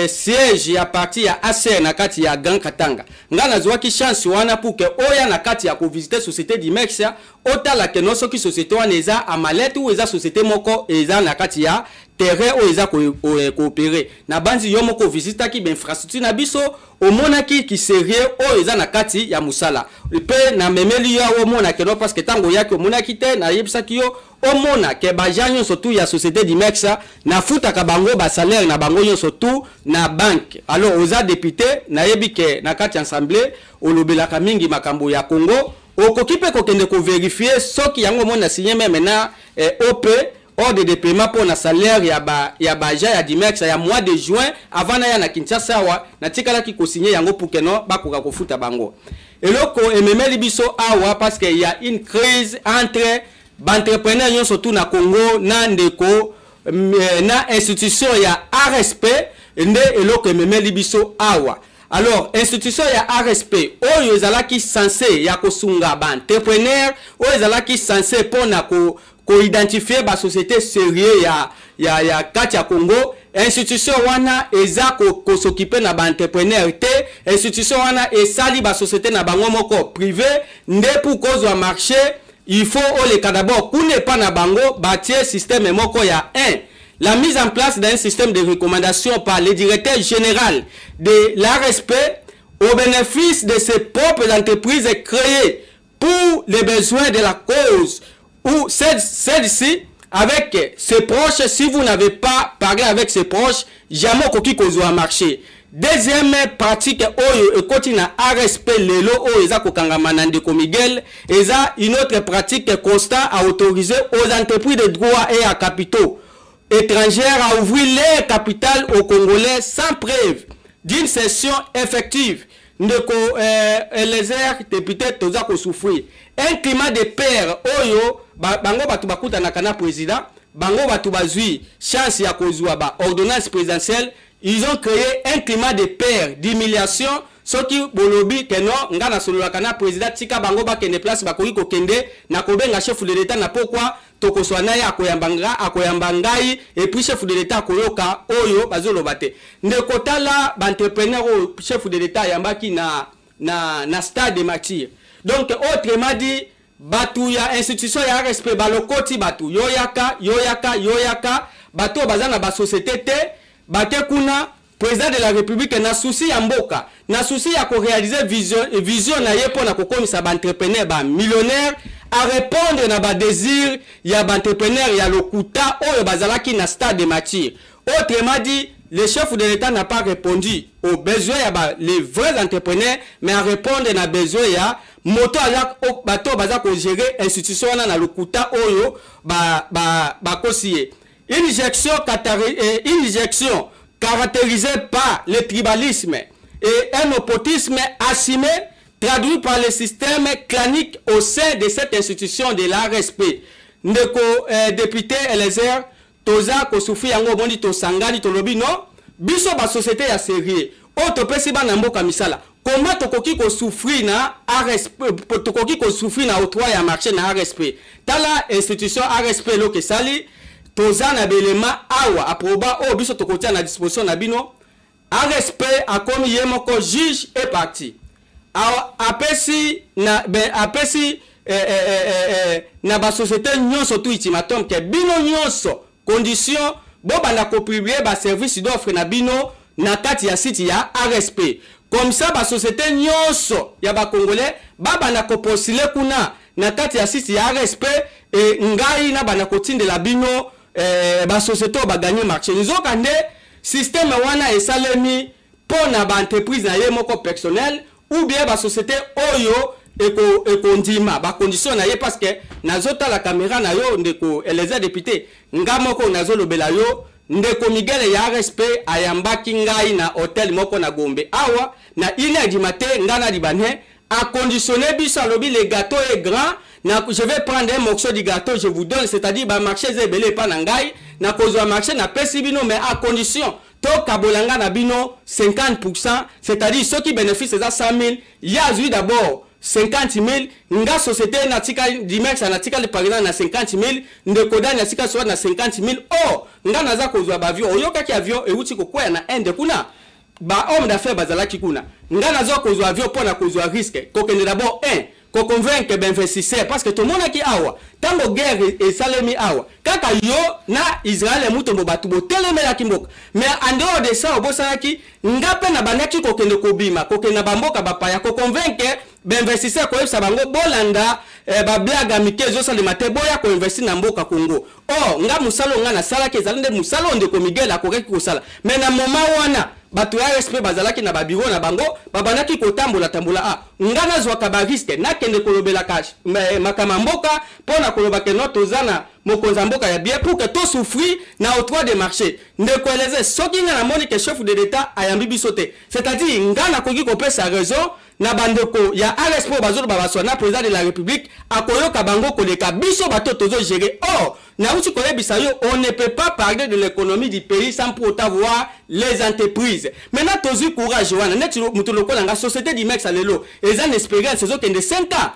siège ya parti ya ACR na kati ya Grand Katanga ngana zwaki chance wana pour que oya na kati ya ko visiter société d'Imex otala ke no soki société wana eza amalete ou eza société moko eza na kati ya terrain o eza coopérer na banzi yo moko visita ki ben infrastructure na biso omona ki sérieux o eza na kati ya musala pe na memeli ya omona ke no parce que tango yaki omona ki te na yebisa ki yo omona ke bajanyo surtout ya société d'Imex na futa ka bango ba salaire na bango yo surtout na banque alors oza député na yebi ke na kati assemblée olobelaka mingi makambo ya Congo okoki pe kokende ko vérifier soki yango mona signé même na OP ordre de paiement pour na salaire ya baja ya Dimex ya mois de juin avant na ya na Kinshasa wa na tikala ki ko signé yango pour que no bakoka ko futa bango eloko ememeli biso awa parce que y a une crise entre entrepreneurs yo surtout na Congo na ndeko na institution ya RSP nde eloko ememeli biso awa. Alors, institution ya RSP, oyo ezalaki censé ya kosunga ba entrepreneur, oyo ezalaki censé pona ko identifier ba société sérieux ya kati ya Congo, institution wana eza ko s'occuper na ba entrepreneur te, institution wana esali ba société na bango moko privé, nde pour cause wa marché, il faut le d'abord kune pa na bango bâtir système moko ya 1. La mise en place d'un système de recommandation par le directeur général de l'ARSP au bénéfice de ses propres entreprises créées pour les besoins de la cause ou celle-ci avec ses proches. Si vous n'avez pas parlé avec ses proches, jamais koki kozwa marché. Deuxième pratique oyo ekoti na RSP lelo o eza kokangama na ndeko Miguel eza une autre pratique constat à autoriser aux entreprises de droit et à capitaux étrangères à ouvrir leur capital aux Congolais sans preuve d'une cession effective. Ndeko Eliezer député toza ko souffrir un climat de peur oyo bango batu bakuta na kana président bango batu bazui chance ya kozwa ba ordonnance présidentielle. Ils ont créé un climat de peur, d'humiliation. Soki bolobi keno ngana solo kana président tika bango ba kende place ba koki ko kende na kobenga chef de l'état na pourquoi toko swana ya akoyamba ngai et puis chef de l'état koyoka oyo bazolo bate ndeko tala ba entrepreneur o chef de l'état yambaki na stade de martyr. Donc autrement dit batu ya institution ya RSP balokoti batu yoyaka batu bazana ba société te bate kuna président de la République na souci ya mboka na souci ya ko réaliser vision na yepo na kokomisa ba entrepreneur ba millionnaire à répondre na ba désir ya ba entrepreneur ya lokuta oyo bazalaki na stade de martyr. Autrement dit, le chef de l'État n'a pas répondu aux besoins ya les vrais entrepreneurs mais à répondre na besoin ya moto ala bato baza ko gérer institution na lokuta oyo ba kosiye. Une injection caractérisée par le tribalisme et un opportunisme assumé, traduit par le système clanique au sein de cette institution de l'ARSP. Ndeko député Eliezer, toza ko souffrir yango bondi to sangani to lobi non, biso ba société ya sérieux. Auto pesi ba na mboka misala. Comment tokoki ko souffrir na RSP, tokoki ko souffrir na octroi ya marché na RSP. Tala institution RSP lo ke sali toza na belema awa aproba o biso tokotia na disposition na bino RSP akomi ye moko juge et parti apesi na ba société nyonso tu ultimatum ke bino nyonso condition bo bana ko publier ba service d'offre na bino na kati ya site ya RSP comme ça ba société nyonso ya ba congolais ba bana ko postuler kuna na kati ya site ya RSP et ngai na bana ko tindela bino ba société ba gagner marché nzoka nde système wana esalemi pour na ba entreprise na ye moko personnel ou bien ba société oyo eko ndima ba condition na ye parce que nazota la caméra na yo ndeko eleza député ngamoko nazolobela yo ndeko Miguel ya respect ayambaki ngai na hôtel moko na Gombe awa na 1h du matin ngana libane a conditionné biso alobi le gâteau est grand na je vais prendre un morceau du gâteau je vous donne c'est-à-dire ba marché zebele pa na ngai na kozwa marché na pesi bino mais à condition to kabolanga na bino 50%, c'est-à-dire ceux qui bénéficient de 100 000 il y a d'abord 50 000 nga société natika dimex natika le par exemple na 50 000 ndekoda natika soit na 50 000 oh nga naza kozwa ba avion oyoka ki avion e uti kokwea na ende kuna ba homme d'affaires bazalaki kuna nga naza kozwa avion pona kozwa risque kokende d'abord ko convaincre ben investisseur parce que tout le monde qui awa tango guerre et salemi awa kaka yo na Israël mutombo batu bo telemela kimboka mais en dehors de ça obosaki ngape na banaki kokende kobima kokende bamboka bapaya ko convaincre ben investisseur ko yebisa bango bolanda ba blaga mikezo sale mate boya ko investir na mboka Congo oh nga musalo nga na sala ke zalende musalo ndeko Miguel akoreki ko sala mais na moment wana batu ya respect bazalaki na babiro na bango babanaki kotambola tambola ngana zwa ka ba risque na kende kolobela cash makama mboka pona koloba ke noto zana mokonza mboka ya bien pour que tout souffrir na octroi de marché ndeko eleze soki nga na moni ke chef de l'état ayambi bisote c'est-à-dire ngana koki kopesa raison na bandeko ya RSP bazolo babasona président de la République akoyoka bango koleka biso bato tozo gérer or na uti koyebisa yo on ne peut pas parler de l'économie du pays sans pour autant voir les entreprises maintenant tozu courage wana neti mutu lokola nga société d'Imex alelo ezan expérience c'est que de 5 ans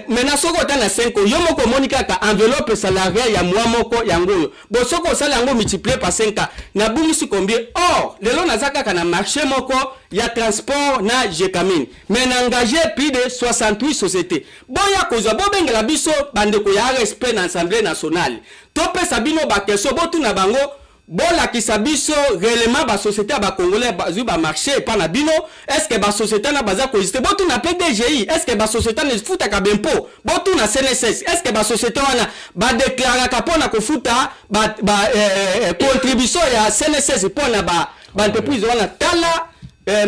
maintenant soko tana 5 ans yo moko monika ka enveloppe salariale ya mois moko yango bo soko sala yango multiplié par 5 ans na bumisi combien or lelo nazaka kana marché moko ya transport na Jekamine mais na engagé plus de 68 sociétés boya kozwa bobengela biso bandeko ya respect na assemblée nationale to pesa bino ba question botu na bango bola kisabiso réellement ba société ba congolais bazu ba marché pa na bino est-ce que ba société na baza ko juste botu na PDGI est-ce que ba société ne futa ka bempo botu na CNSS est-ce que ba société wana ba déclarer ka pona ko futa ba contribution ya CNSS pona ba entreprise wana tala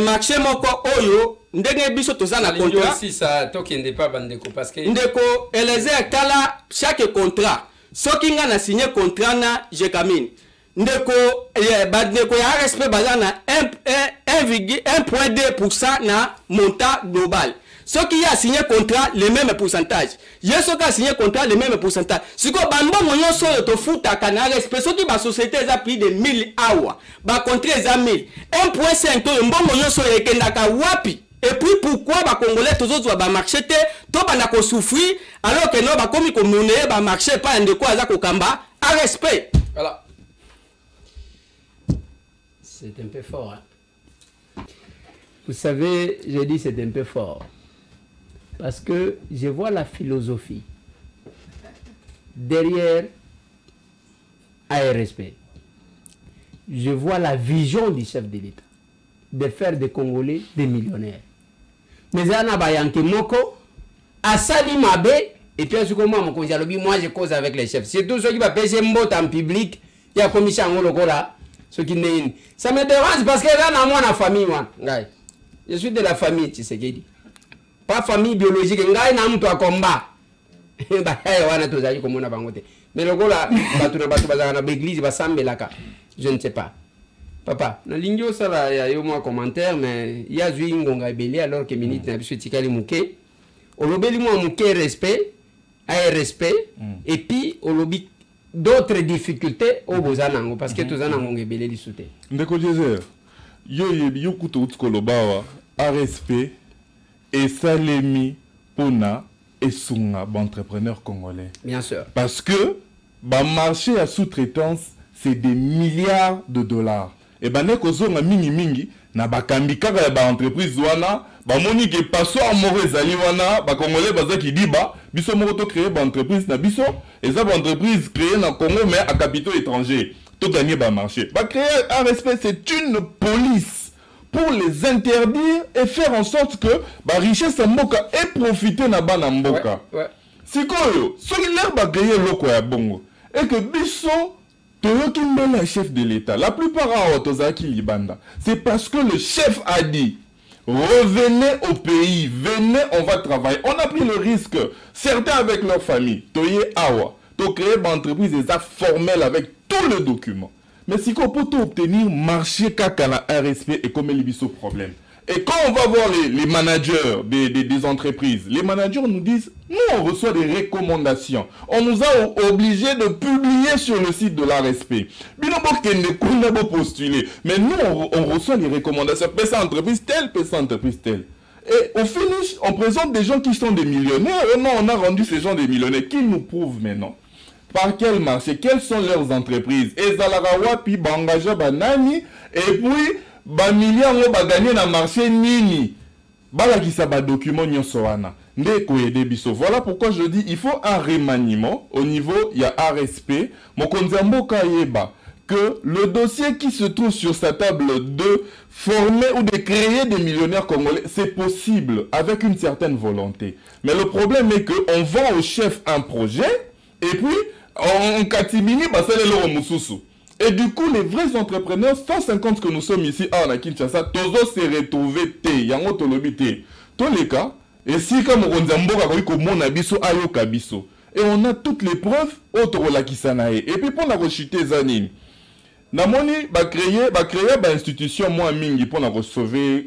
marché moko oyo ndenge biso tozana contrat aussi ça tokende pas bandeko parce que ndeko eleze tala chaque contrat soki nga na signé contrat na Jekamine ndeko bandeko ya RSP bazana 1,2% na montant global soki ya signé contrat le même pourcentage yesoka signé contrat le même pourcentage siko bambongo nyonso yo to futa kana RSP soki ba société za plus de 1000 awa ba contrat za 1000 1,5 to mbongo nyonso ekendaka wapi. Et puis pourquoi ba congolais tozozwa ba marché te to bana ko souffrir alors que no ba komi ko monnaie ba marché pas ndeko aza ko kamba à respect. Voilà. C'est un peu fort. Hein? Vous savez, je dis c'est un peu fort. Parce que je vois la philosophie derrière ARSP. Je vois la vision du chef de l'État de faire des Congolais des millionnaires. Mais Zana Bayanke Moko, Asali Mabe, et puis moi je cause avec les chefs. C'est tout ceux qui va payer mbot en public, il y a commission en Lokola. Ça me dérange parce que là, dans moi, la famille, moi. Je suis de la famille, tu sais ce qu'il dit. Pas famille biologique, je suis un combat. Mais le gars, je ne sais pas. Papa, na lingio sala ya yo moi commentaire mais il y a zui ngonga ebeli alors que minute na biso tikali muke. Olobeli moi muke respect, respect et puis olobi d'autres difficultés au bozanango parce que tozana ngonga ebeli li souté. Ndeko Jezer, yo kuto utkolobawa, respect et salemi pona esunga entrepreneur congolais. Bien sûr. Parce que ba marché à sous-traitance c'est des milliards de dollars. Et ben ne kozonga mingi na bakambi kaka ba entreprise wana ba moni ke passoir moko ezali wana ba congolais baza ki diba biso moko to créer ba entreprise na biso eza ba entreprise créée na Congo mais à capitaux étrangers to gagner ba marché ba créer un respect c'est une police pour les interdire et faire en sorte que ba richesse mboka et profiter na bana mboka. Ouais. Sikoyo soki l'air ba créer loko ya bongo et que biso Toyo Kimbele, chef de l'État, la plupart à Otozaki Libanda, c'est parce que le chef a dit revenez au pays, venez, on va travailler. On a pris le risque, certains avec leur famille, Toye Awa, to créer une entreprise des actes formels avec tous les documents. Mais si on peut obtenir marché kakana un respect et comme il y a problème. Et quand on va voir les managers des entreprises, les managers nous disent, nous on reçoit des recommandations. On nous a obligés de publier sur le site de l'ARSP. Mais nous on reçoit les recommandations. PSA entreprise telle, PSA entreprise telle. Et au finish, on présente des gens qui sont des millionnaires. Et non, on a rendu ces gens des millionnaires. Qui nous prouvent maintenant? Par quel marché? Quelles sont leurs entreprises? Et Zalarawa, puis Bangaja, Banani, et puis... ba millions ba gagner na marché nini bala qui ça ba document nyonso wana ndeko yede biso. Voilà pourquoi je dis il faut un remaniement au niveau il y a RSP mokonzi mboka yeba que le dossier qui se trouve sur sa table de former ou de créer des millionnaires congolais, c'est possible avec une certaine volonté. Mais le problème est que on vend au chef un projet et puis on katimini ba sale lo mususu. Et du coup, les vrais entrepreneurs, 150 que nous sommes ici à Kinshasa, tous se retrouvent té, yango tolobi té. Tous les cas, et si comme on zamboka ko mon abiso ayo kabiso. Et on a toutes les preuves autres la kisanae. Et puis pour la rechuter zanine. Namoni ba créer ba institution moi mingi pour la sauver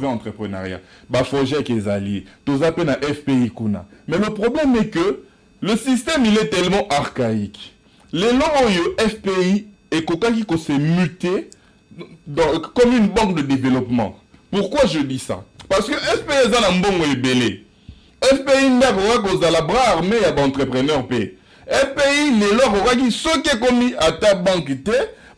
entrepreneuriat. Ba projet kezali, tous appellent na FPI kuna. Mais le problème est que le système il est tellement archaïque. Les lois FPI et Kokaki ko s'est muté comme une banque de développement. Pourquoi je dis ça? Parce que FPI est un bon belé. FPI n'a pas la bras armé à l'entrepreneur P. FPI les lois qui sont commis à ta banque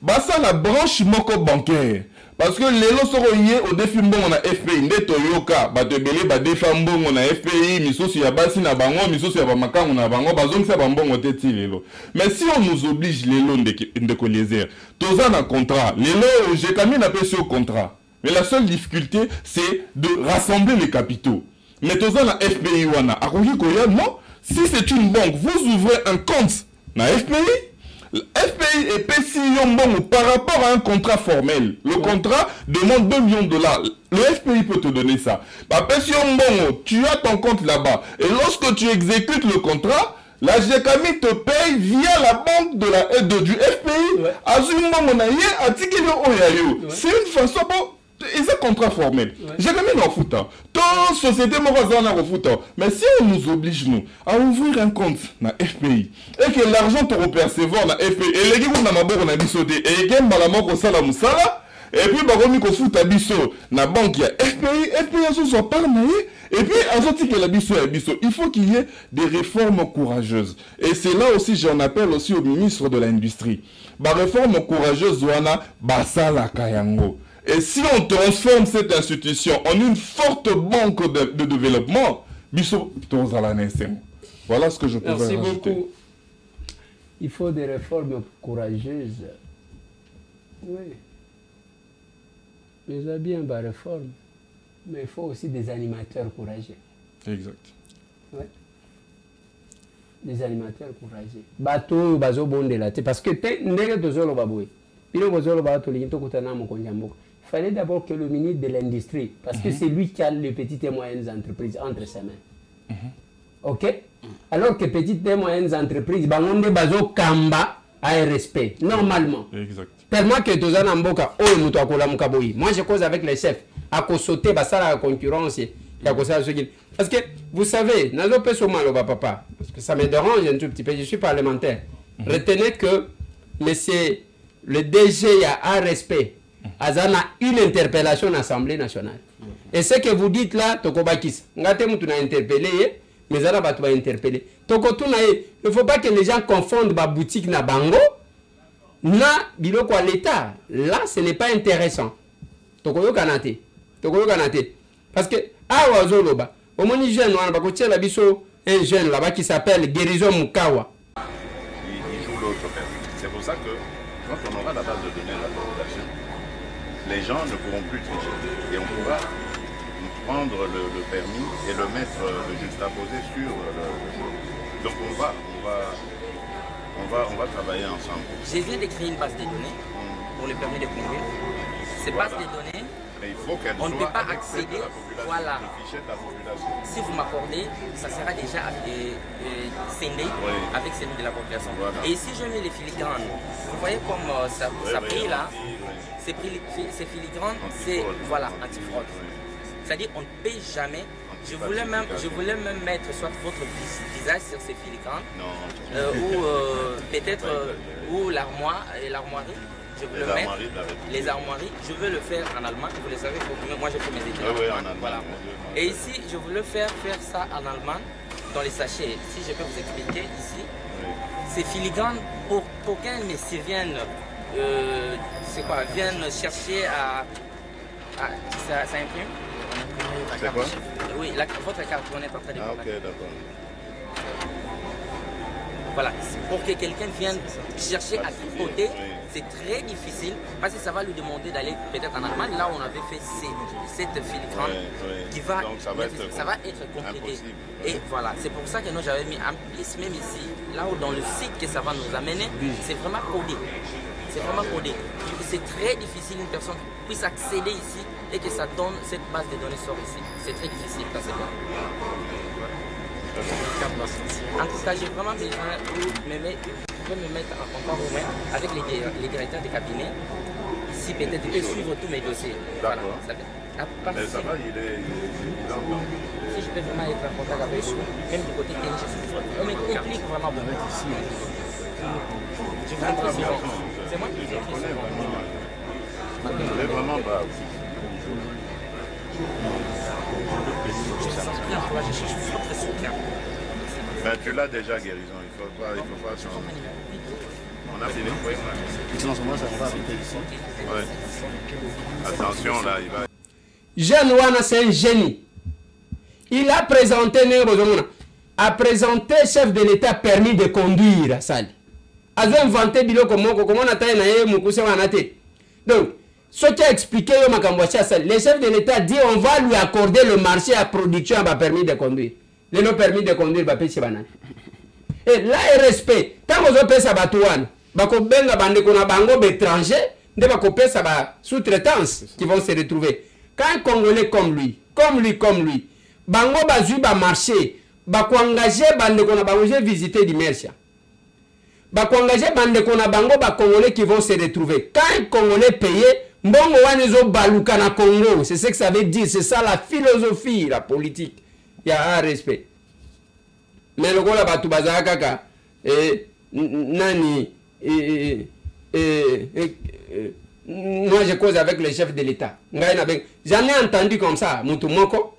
bah ça la branche moko bancaire. Parce que les lois sont liés au défi bon on a FPI nde Toyoka ba te belé ba défi bon on a FPI misosi ya basi na bango misosi ya ba makango na bango bazongi sa bambongo teti lelo. Mais si on nous oblige les lots de colléser toza na contrat les lots j'ai quand n'a pas sur contrat. Mais la seule difficulté c'est de rassembler les capitaux. Mais toza na FPI wana akoki koya non si c'est une banque vous ouvrez un compte na FPI. FPI et PCI par rapport à un contrat formel. Le contrat demande 2 millions de dollars. Le FPI peut te donner ça. Bah, PCI tu as ton compte là-bas. Et lorsque tu exécutes le contrat, la GECAMI te paye via la banque du FPI. C'est une façon pour... Et c'est un contrat formel. J'ai jamais dans le foot. Toute société morale foot. Mais si on nous oblige nous à ouvrir un compte dans FPI et que l'argent te repercevoir dans FPI et les gens qui ont dit sauté et qui ont et puis baromi ko foot abiso na banque ya FPI soit pas et puis ensuite que la biso il faut qu'il y ait des réformes courageuses. Et c'est là aussi j'en appelle aussi au ministre de l'Industrie. Ba réforme courageuse wana basala kayango. Et si on transforme cette institution en une forte banque de développement, voilà ce que je peux rajouter. Merci beaucoup. Il faut des réformes courageuses. Oui. Mais il y a bien des réformes. Mais il faut aussi des animateurs courageux. Exact. Oui. Des animateurs courageux. Bateau, bazo bon de la tête. Parce que il fallait d'abord que le ministre de l'Industrie, parce que c'est lui qui a les petites et moyennes entreprises entre ses mains. Ok? Alors que petites et moyennes entreprises, on a besoin kamba à respect, normalement. Exact. Tellement que tous en amboka, oh, nous t'as moi je cause avec les chefs, à sauter, ça la concurrence, parce que vous savez, nazo pe so malo papa, parce que ça me dérange un tout petit peu, je suis parlementaire. Retenez que monsieur le DG a respect. Azana une interpellation à l'Assemblée nationale. Et ce que vous dites là, Tokobakis, Ngatem tu n'as interpellé, mais Zana va interpeller. Tokotuna, il ne faut pas que les gens confondent ma boutique na bango, na biloko à l'État. Là, ce n'est pas intéressant. Tokoyo kanate. Parce que, ah, Wazoloba, au moins, jeune, on va côté la biso, un jeune là-bas qui s'appelle Guérison Mukawa. Il joue l'autre. C'est pour ça que, quand on aura la base de données de la population, les gens ne pourront plus tricher. Et on pourra prendre le permis et le mettre, le juxtaposer sur le... Donc on va On va travailler ensemble. Je viens de créer une base de données pour le permis de conduire. Ces bases de données, mais il faut qu'elle on ne peut soit pas accéder. Voilà. le fichier de la population. Si vous m'accordez, ça sera déjà scindé avec celui de la population. Voilà. Et ici, je mets les filigranes. Vous voyez comme ça brille là. Ces filigranes, c'est voilà, antifraude. C'est-à-dire on ne paye jamais. Je voulais même mettre soit votre visage sur ces filigranes ou peut-être ou l'armoirie. Je veux le mettre. Les armoiries, je veux le faire en allemand. Vous le savez, moi j'ai fait mes études en allemand. Voilà. Et ici, je voulais faire ça en allemand dans les sachets. Si je peux vous expliquer ici, ces filigranes pour qu'un messie vienne, vienne chercher ça imprime. C'est quoi? Oui, votre carte, on est en train de ok, d'accord. Voilà, pour que quelqu'un vienne chercher à tripoter, c'est très difficile parce que ça va lui demander d'aller peut-être en Allemagne. Là, on avait fait cette filigrane qui va, donc ça va être compliqué. Impossible. Et voilà, c'est pour ça que nous j'avais mis en plus, même ici, là où dans le site que ça va nous amener, c'est vraiment codé. C'est vraiment codé. C'est très difficile une personne puisse accéder ici et que ça donne cette base de données sort ici. C'est très difficile quand c'est bien. En tout cas, j'ai vraiment besoin de me mettre en contact vous-même avec les directeurs de cabinet, si peut-être ils peuvent suivre tous mes dossiers. D'accord. Voilà. Mais ça va, il est si je peux vraiment être en contact avec eux, même du côté technique, on me complique vraiment beaucoup. Je vous montre aussi. C'est moi qui vous écris ça. Il est vraiment brave. Je cherche votre soutien. Ben, tu l'as déjà, guérison. Il faut pas changer. On a fini? Oui. Ouais. Attention, là, il va... Jeune Wana, c'est un génie. Il a présenté, chef de l'État permis de conduire à Sali. Il a inventé biloko moko, comment on a taillé naïe moukousse wanate. Donc, ce qui a expliqué le chef de l'État dit on va lui accorder le marché à production à permis de conduire. Le permis de conduire va payer banane. Et là, il respect. Tant que vous payez ça batouane, bako benga bande kona bango étranger, ne bako payer ça ba sous-traitance qui vont se retrouver. Quand un Congolais comme lui, bango bazu ba marché, bako engagé bande kona bango visiter du mercia. Bako engagé bande kona bango ba Congolais qui vont se retrouver. Quand un Congolais payé, mbongo wanezo baluka na Congo, c'est ce que ça veut dire, c'est ça la philosophie, la politique. Il y a un respect. Mais le gars batu bazaka nani moi je cause avec le chef de l'État. J'en ai entendu comme ça, mutu moko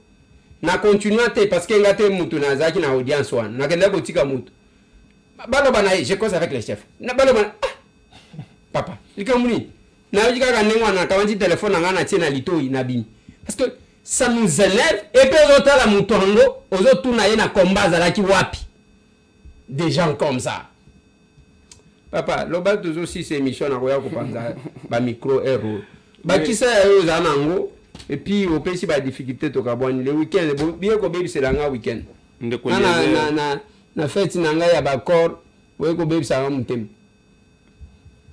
na continué parce que ngate mutu na zaki na audience wan na kenda botika mutu. Balo bana je cause avec le chef. Na balo bana papa, likamuni. Na ujika kanengwa na kawanji téléphone ngana tina litoi na bimi. Parce que ça nous élève et puis aux autres la moutongo aux autres tout na yena combat zalaki wapi des gens comme ça papa loba toujours si c'est émission na koya ko panza ba micro error ba kisa yo zanango et puis au pesi ba difficulté to kabwani le week-end bien ko baby c'est langa week-end na fête na nga ya ba corps we ko baby ça mutem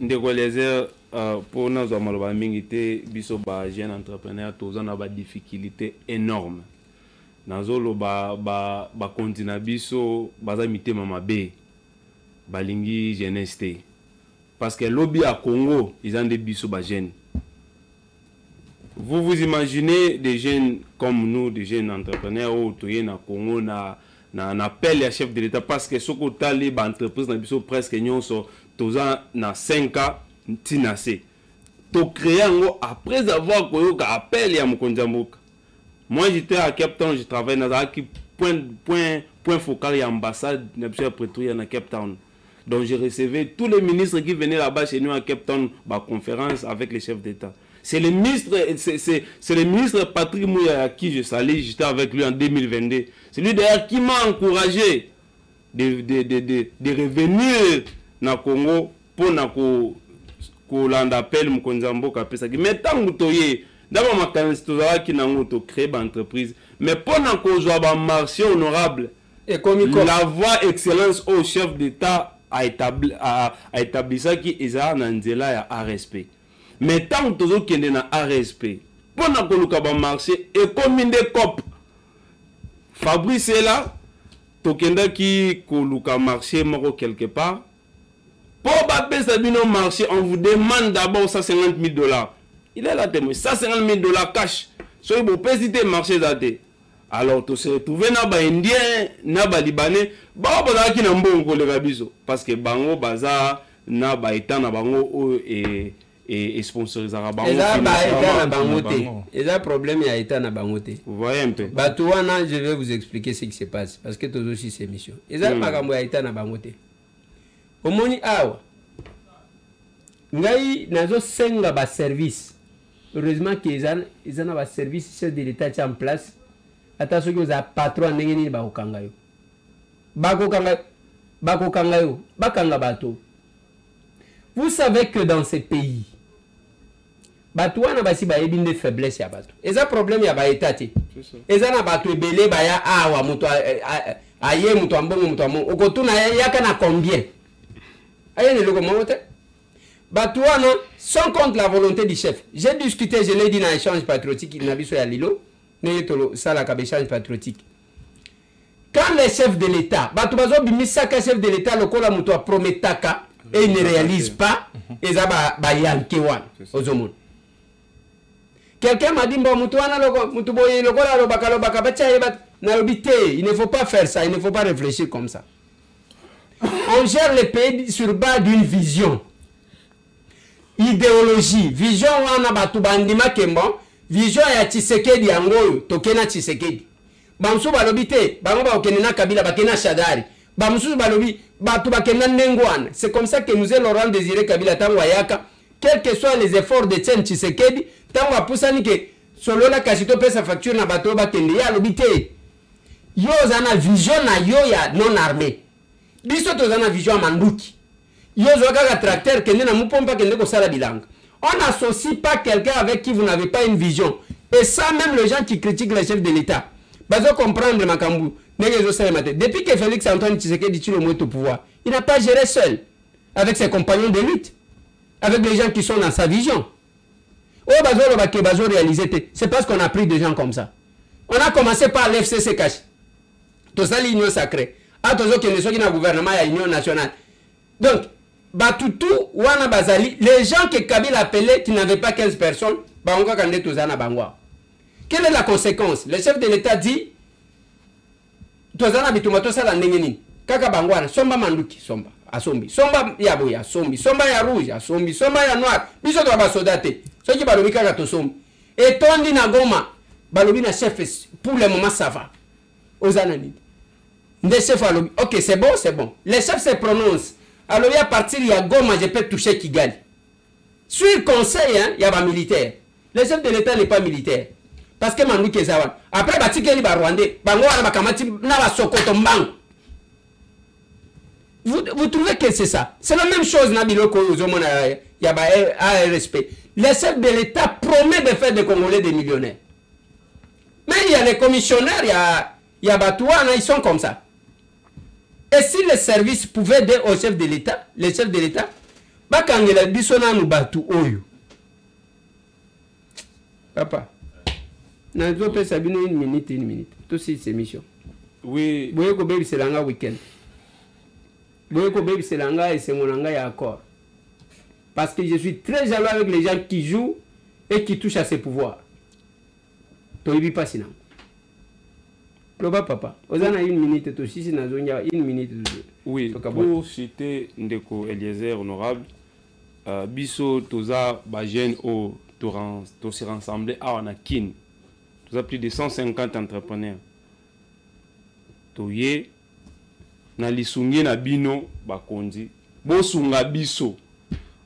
ndeko les pour nous avoir mingi biso ba jeune entrepreneur tous on a ba difficulté énorme nazolo ba continue biso baza mitema mabe balingi jeunesse parce que lobby à Congo ils ont des biso ba jeunes. Vous imaginez des jeunes comme nous, des jeunes entrepreneurs au toye na Congo na appel à chef de l'État parce que ce côté les entreprises na biso presque nyonso toza na 5 ans tinase to créer après avoir koyoka appel ya Mokonjamboka. Moi j'étais à Cape Town, je travaille dans un point focal ya ambassade na Pretoria na Cape Town. Donc je recevais tous les ministres qui venaient là-bas chez nous à Cape Town ba conférence avec les chefs d'État. C'est le ministre Patrick Mouya à qui je salue, j'étais avec lui en 2022. C'est lui d'ailleurs qui m'a encouragé de revenir na Congo pour na ko landa appel Mokonjamboka pesa ki metango toye d'abord makanisi tozala ki nango to créer ba entreprise mais pour na ko zwa ba marché honorable et comme la voix excellence au chef d'État aétablissaki eza na nzela ya ARSP. Mais tant que tozokende na ARSP mpona koluka bamarché ekomi nde COP. Fabrice est là, tokendaki koluka marché moko quelque part. Pour baper sabino marché, on vous demande d'abord 150 000 $. Il est là témoin, 150 000 $ cash. So il faut pas hésiter marché d'até. Alors tu se retrouves na ba indien, na ba libanais, ba bazaki na mbongo le biso parce que bango baza na ba état na bango et sponsorisé bango. Eza ba état na bango té. Eza problème ya état na bango té. Vous voyez un peu. Ba touana, je vais vous expliquer ce qui se passe parce que tous aussi c'est mission. Eza makambo ya état na bango té. Omoni awa. Ngai nazo senga ba service. Heureusement qu'ils ont un service chef de l'État en place. Attention que vous avez patron n'engeni ba okangayo. Bako kangayo, bakanga bato. Vous savez que dans ces pays, bato wana basi ba ebinde faiblesse ya bato. Eza problème ya ba état. Eza na bato ebele ba ya awa muto aye muto ambongo muto ambongo. Okotuna yaka na combien? Aye ne loko mote. Batouana sont contre la volonté du chef. J'ai discuté, je l'ai dit dans l'échange patriotique, il n'a vu sur la Lilo, ça la échange patriotique. Quand les chefs de l'État, Batoubazo bimisaka chef de l'État, le kola muto prometaka et il ne réalise pas, et ça ba yankewan ozomon. Quelqu'un m'a dit bon mutuana mutu boye le kola lo baka bacha na lobité, il ne faut pas faire ça, il ne faut pas réfléchir comme ça. On gère le pays sur base d'une vision. Idéologie, vision wana batu bandima kembo, vision ya Tshisekedi yangoyo, tokena Tshisekedi. Bamsu balobi te, bango ba okena Kabila bakena Shadari. Bamsu balobi batu bakena Nengwana. C'est comme ça que nous Laurent Désiré Kabila tango yaka, quels que soient les efforts de Tien Tshisekedi, tango apusani ke solo la kasito pesa facture na batu bakende ya lobi te. Yo zana vision na yo ya non armé. Biso to zana vision manduki. Tracteur, on n'associe pas quelqu'un avec qui vous n'avez pas une vision. Et ça, même les gens qui critiquent les chefs de l'État. Vous comprendre Makambu. Depuis que Félix Antoine Tshisekedi dit au pouvoir, il n'a pas géré seul. Avec ses compagnons de lutte. Avec les gens qui sont dans sa vision. C'est parce qu'on a pris des gens comme ça. On a commencé par l'FCC cash. Tout ça, l'union sacrée. Le gouvernement et l'union nationale. Donc, Batutu, Wana Bazali, les gens que Kabila appelait qui n'avaient pas 15 personnes, quelle est la conséquence? Le chef de l'État dit Tozana bitumato sala nengeni. Kaka bangwana, somba manduki, somba, asombi. Somba ya boya, sombi. Somba ya rouge, asombi. Somba ya noir. Biso to basodate. Soki balobi kaka to sombi. Et tondi na Goma, balobi na chef pour le moment ça va. Ozana nini. Nde chef alobi. OK, c'est bon, c'est bon. Les chefs se prononcent. Alors, à partir de Goma, je peux toucher Kigali. Sur le conseil, il y a un militaire. Le chef de l'État n'est pas militaire. Parce que Mandou Kezawan. Après, vous trouvez que c'est ça? C'est la même chose, il y a ARSP. Le chef de l'État promet de faire des Congolais des millionnaires. Mais il y a les commissionnaires, il y a Batouana, ils sont comme ça. Et si les services pouvaient aider au chef de l'État, les chefs de l'État, bakangela bisona nu batu oyo. Papa, nazo pesa bino une minute. Tout c'est mission. Oui. Boye ko baby selanga weekend. Boye ko baby selanga et c'est mon anga ya accord. Parce que je suis très jaloux avec les gens qui jouent et qui touchent à ces pouvoirs. Toyibi pas sinon. Papa, Ozana une minute, une minute. Oui, pour citer Ndeko Eliezer honorable, Bisso, Toza, Bajen, O, to se rassembler à Anakin. Toza plus de 150 entrepreneurs. Toye, na lisungi na bino, bakonzi, bosunga Bisso.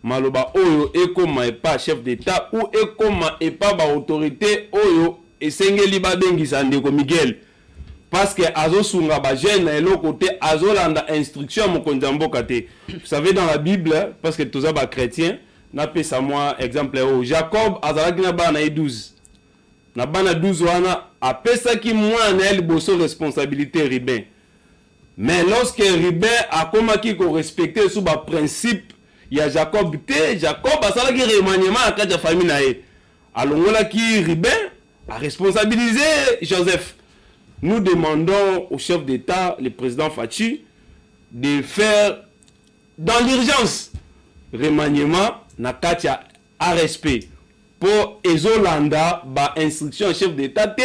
Maloba Oyo, ekoma et pas chef d'État, ou ekoma et pas ba autorité, Oyo, et Sengeli Babengisa Ndeko Miguel. Parce que Azo Sunga Bajen et l'autre côté Azo landa instruction mon konjambo kate. Vous savez dans la Bible parce que tous les chrétiens n'a pas ça moi exemple Jacob azalaki na bana 12. Na bana 12 wana a pesa ki moi na el bosso responsabilité ribin. Mais lorsque Ribin a commencé à respecter sous le principe, il y a Jacob Jacob a salé remaniement à la famille naé. Alors on a qui Ribin a responsabilisé Joseph. Nous demandons au chef d'État, le président Fachi, de faire dans l'urgence remaniement na katia à respect pour Ezolanda ba instruction chef d'État te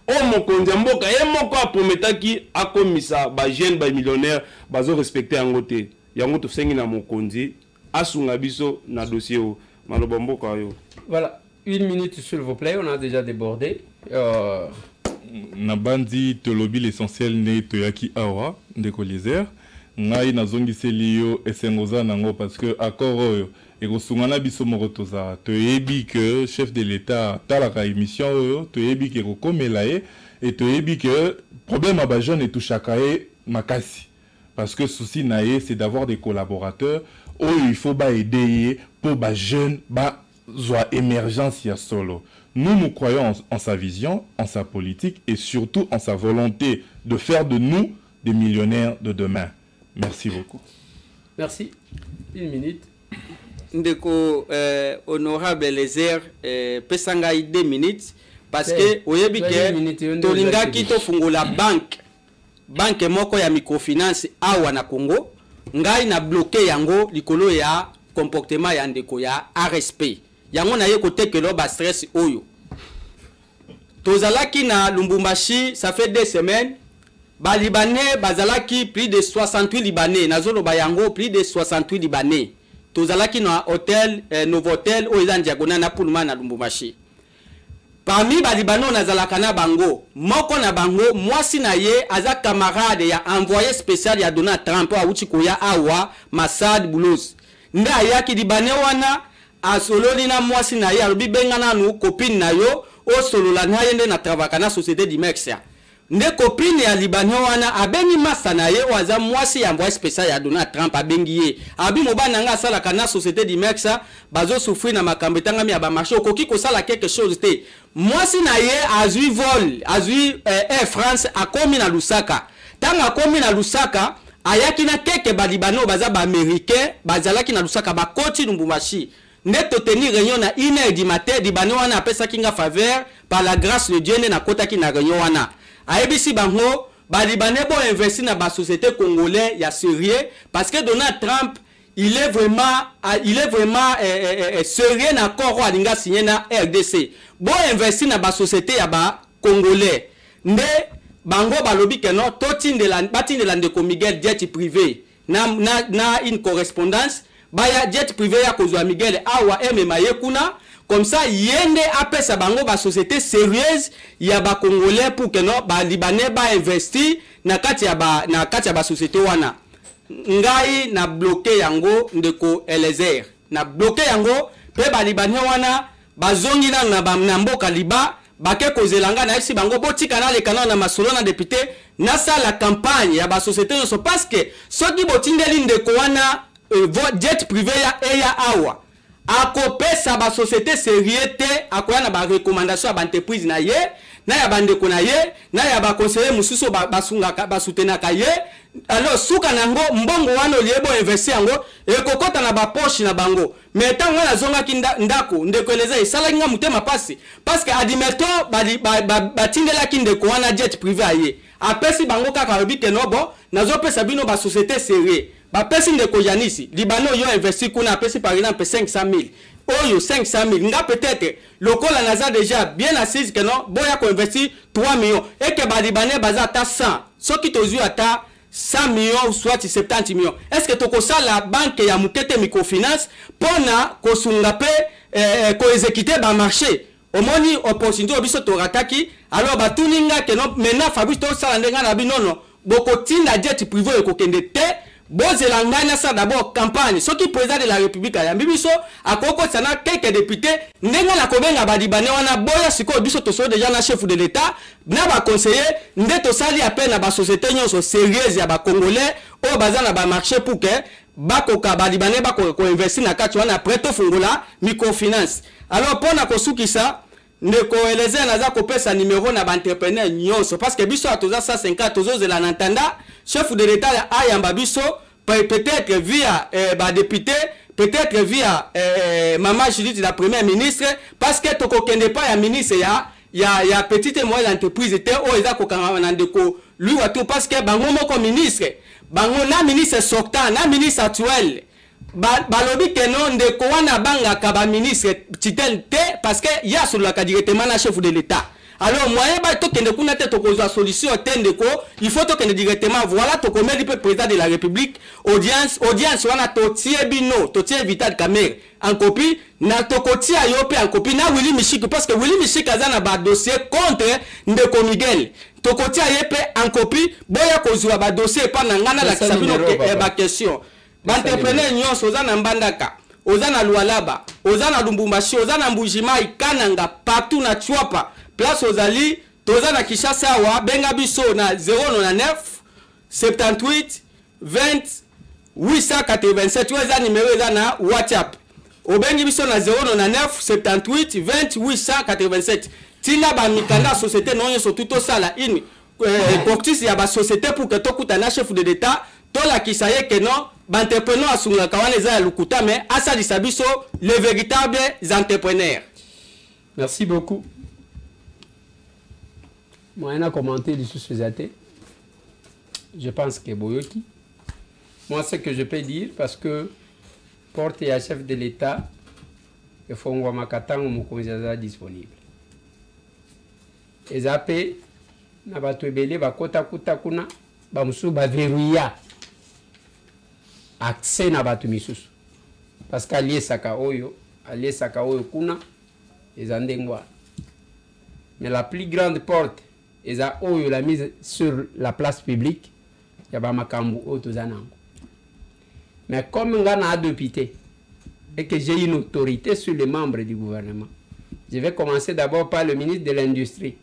o mokonzi mboka ye moko a prometaki akomisa ba jeune ba millionnaire bazo respecter yangote yango to sengi na mokonzi asunga biso na dossier o maloba mboka yo. Voilà, 1 minute s'il vous plaît, on a déjà débordé. Nabandi tolobi l'essentiel ne toyaki awa ndeko Lizer ngai nazongiseli yo esengoza nango parce que accord oyo ekosungana biso moko toza toyebi que chef de l'État talaka émission oyo toyebi ke kokomela ye et toyebi que problème à ba jeune etouchaka ye makasi parce que souci na ye c'est d'avoir des collaborateurs oyo il faut ba aider pour ba jeune ba zoa émergence ya solo. Nous croyons en sa vision, en sa politique et surtout en sa volonté de faire de nous des millionnaires de demain. Merci beaucoup. Merci. 1 minute. Ndeko honorable Lezer pesanga 2 minutes parce que oyebike tolinga kito fungola banque moko ya microfinance awa na Congo ngai na bloqué yango likolo ya comportement ya ndeko ya RSP yango na ye kote kelo ba stress oyo tozalaki na Lubumbashi ça fait 2 semaines. Ba Libanais bazalaki plus de 68 Libanais nazolo bayango plus de 68 Libanais tozalaki na hôtel Novotel o eza diagonale na Pullman na Lubumbashi. Parmi ba Libanais nazalaka na bango moko na bango mwasi na ye aza camarade ya envoyé spécial ya Donald Trump a uchi koya awa Massad Boulos nda yaki Libanais wana asololi na mwasi na ye alobi bengana nu copine na yo o solola na ye nde na travaka na société d'Imex. Nde copine ya Libanais wana abengi masa na ye waza mwasi ya envoyé spécial ya Donald Trump abengi ye abi mobana nga sala kana société d'Imex bazo souffrir na makambo tanga mi ya ba marché okoki ko sala quelque chose te mwasi na ye azui vol azui Air France akomi na Lusaka tanga akomi na Lusaka ayaki na keke ba Libanais baza ba américain bazalaki na Lusaka ba koti Lubumbashi nde to tenir réunion na 1h du matin Libanais wana apesa kinga faveur par la grâce de Dieu na kotaki na réunion wana ABC bango ba Libanais bo investi na ba société congolais ya sérieux parce que Donald Trump il est vraiment sérieux na accord alinga signé na RDC bo investi na ba société ya ba congolais nde bango balobi que non batindela ndeko Miguel jet privé na une correspondance baya jet privé ya kozwa Miguel awa MMA yekuna comme ça yende apesa bango ba société sérieuse ya ba congolais pour que non ba Libanais ba investi na kati ya ba société wana ngai na bloqué yango ndeko Elezer na bloqué yango pe ba Libanais wana bazongi na mboka liba bake kozelanga na esi bango botika na le canal na masolo na député na sala campagne ya ba société so parce que soki botindeli ndeko wana jet privé ya eya awa akopesa ba société sérieux te akoya na ba recommandation ya ba entreprise na ye na ya bandeko na ye na ya ba conseiller mususu basungaka basutenaka ye alors suka nango mbongo wana liebo investir yango ekokota na ba poche na bango mais tango na zonga ndako ndeko eleza esala kinga mutema pasi parce que adimeto batindela kindeko wana jet privé aye apesi bango kaka lobi ke nobo nazopesa bino ba société sérieux ba pesi ndeko Janisi Libanais yo investi kuna apesi par exemple 500,000 oyo 500,000 nga peut-être lokola naza déjà bien assise que non boya ko investi 3 millions et que ba Libanais baza ta 100 soki tozu ata 100 millions ou soit 70 millions est-ce que toko sala banque ya mutete microfinance pona ko sunga pe ko exécuter ba marché omoni opportunité obiso torataki alors batuninga que non maintenant Fabrice to sala ndenga na binono boko tinda jet privé ekokende te bozelangana ça d'abord campagne ce qui président de la République ya bibiso akoko sana quelques députés ndenga la kobenga ba Libanais wana boya siko biso to so déjà na chef de l'état na ba conseiller ndeto sali appel na ba société nyonso sérieuse ya ba congolais o baza na ba marché pour que bakoka ba Libanais bako investir na kati wana après to fungola microfinance alors pona ko sukisa ndeko eleze naza kopesa numéro na ba entrepreneur nyonso parce que biso atoza 150 tozozela na ntanda chef de l'état ayamba biso peut-être via ba député, peut-être via maman Judith la première ministre parce que tokokende pas ya ministre ya petite et moyenne entreprise te o eza kokanga na ndeko lui watu parce que bango moko ministre bango na ministre sortant na ministre actuel balobi ke non ndeko wana bangaka ba ministre titel te parce que ya sur la directement na chef de l'état. Alors moyen ba to kende kuna te to kozwa solution te ndeko il faut to kende directement voilà to komeli pe président de la République audience wana to tie bino to tie Vital Kamerhe en copie na to kotia yo pe en copie na Willy Michik parce que Willy Michik azana ba dossier contre ndeko Miguel to kotia ye pe en copie boya kozwa ba dossier pa na ngana la kisabino ke ba question ba entrepreneur nyonso ozana mbandaka ozana Lualaba ozana Lumbumbashi ozana Mbujimai Kananga partout na Chwapa place ozali tozana Kishasa wa benga biso na 099 78 20 887 weza numéro eza na WhatsApp obengi biso na 099 78 20 887 tina ba mikanda société non yeso tout sala ini portis ya ba société pour que tokuta na chef de l'état tola kisaye que non ba entrepreneur asunga kawana eza ya lukuta mais asalisa biso les véritables entrepreneurs. Merci beaucoup. Moi, on a commenté les sous-faisabilités. Je pense que Boyoki. Moi, ce que je peux dire, parce que porte à chef de l'État, il faut que Makatang soit disponible. Et Zapé, na batu ebele bakota kuta kuna bamusu ba verrouilla accès na batu misusu parce qu'alié saka oyo kuna ezandengwa. Mais la plus grande porte eza oyo la mise sur la place publique ya ba makambu otozanango. Mais comme on a député et que j'ai une autorité sur les membres du gouvernement, je vais commencer d'abord par le ministre de l'Industrie.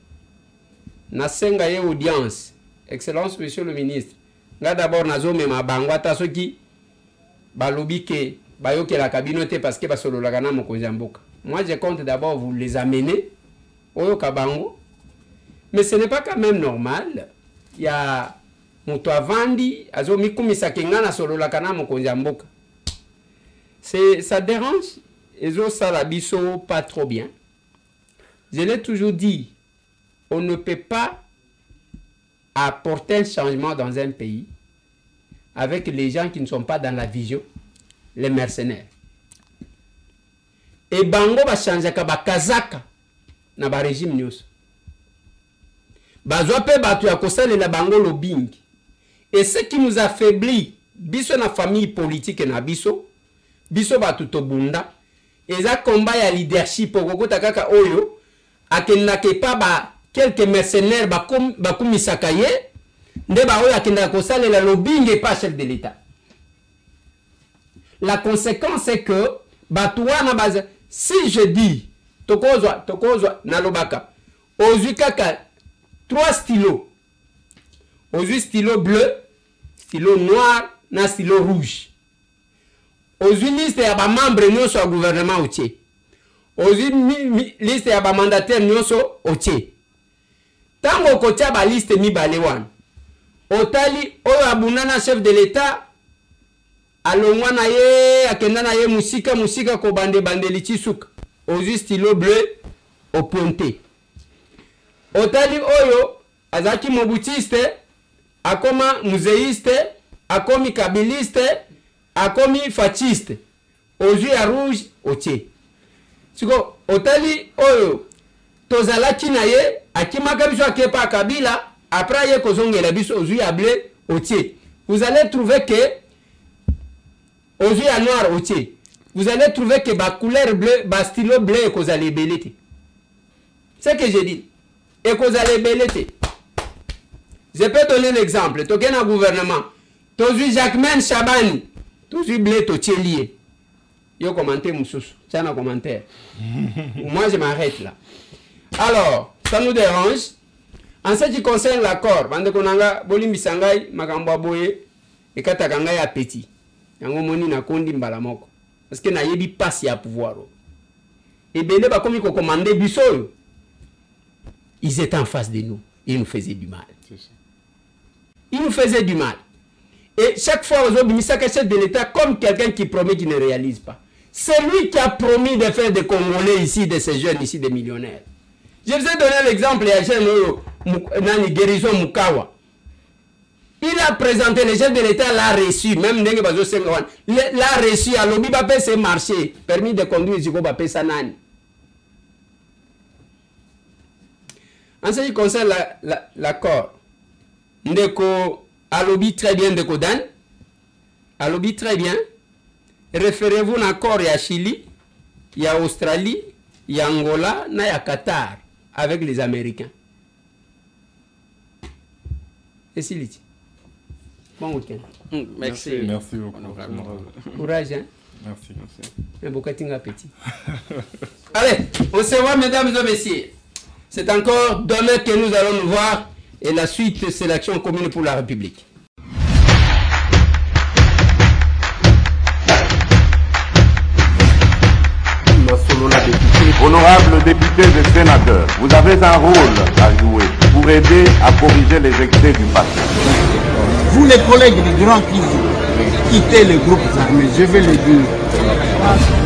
Nasenga ye audience, Excellence Monsieur le ministre. Là d'abord nazo mema bangwata soki balobi ke bayoke la cabinote parce que basolo la gana mokonzi mboka. Moi je compte d'abord vous les amener oyo kabango. Mais ce n'est pas quand même normal. Il y a moto avandi azo mikumisa kengana solo la kana mokonzi mboka. C'est ça dérange ezo sala biso pas trop bien. Je l'ai toujours dit. On ne peut pas apporter un changement dans un pays avec les gens qui ne sont pas dans la vision, les mercenaires. Et bango va changer ka bakazaka na ba régime nyos. Bazwa pe batu ya kosala la bango lobbying. Et ce qui nous affaiblit, biso na famille politique na biso batu tobunda, eza combat ya leadership okokota kaka oyo akenake pa ba quelques mercenaires bakumisaka ye nde baoyo akendaka kosalela lobbying et pas chef de l'État. La conséquence est que bato wana baza si je dis tokozwa na lobaka ozwi kaka 3 stylos ozwi stylo bleu, stylo noir na stylo rouge ozwi liste ya ba membre nyonso ya gouvernement otie ozwi liste ya ba mandataire nyonso otie. Tango kotia ba liste mibale wana otali oyo abunana chef de l'État alongwa na ye akenda na ye musika ko bandeli chisuka ozwi stylo bleu opionté otali oyo azaki mobutiste akoma muzeiste akomi kabiliste akomi fasciste ozwi ya rouge otie siko otali oyo tozalaki na ye akimaka biso akepa Kabila après ye kozongela biso ozwi ya bleu otie. Vous allez trouver que ozwi ya noir otie. Vous allez trouver que ba couleur bleu ba stylo bleu kozale belete. C'est que je dis et kozale belete. Je peux donner l'exemple. Token na gouvernement tozwi Jacquemaine Chabani tozwi bleu totie lié. Yo commenter mususu. Tiens un commentaire. Moi je m'arrête là. Alors, ça nous dérange. En ce qui concerne l'accord, bande konanga bolimbisa ngai makambo boye ekataka ngai appétit. Yango moni na kondi mbala moko. Parce que na yebi passe ya pouvoir. Et bele ba komi ko commander biso. ils étaient en face de nous. Ils nous faisaient du mal. Ils nous faisaient du mal. Et chaque fois, aux autres, chef de l'État, comme quelqu'un qui promet qui ne réalise pas. C'est lui qui a promis de faire des Congolais ici, de ces jeunes ici, des millionnaires. Je vous ai donné l'exemple, il Guérison Mukawa. Il a présenté, le chef de l'État l'a reçu, même l'a reçu à l'Obi Bapé, c'est marché, permis de conduire, Ziko Bapé Sanani. En ce qui concerne l'accord, Ndeko a lobby très bien de Kodan, a lobby très bien. Référez-vous à l'accord, il y a Chili, il y a Australie, il y a Angola, il y a Qatar, avec les Américains. Et c'est lui. Bon week-end. Merci. Merci beaucoup. Courage, hein? Merci. Un beau appétit. Allez, on se voit, mesdames et messieurs. C'est encore demain que nous allons nous voir. Et la suite, c'est l'action commune pour la République. Honorables députés et sénateurs, vous avez un rôle à jouer pour aider à corriger les excès du passé. Vous les collègues du Grand Kivu, quittez les groupes armés, je vais le dire.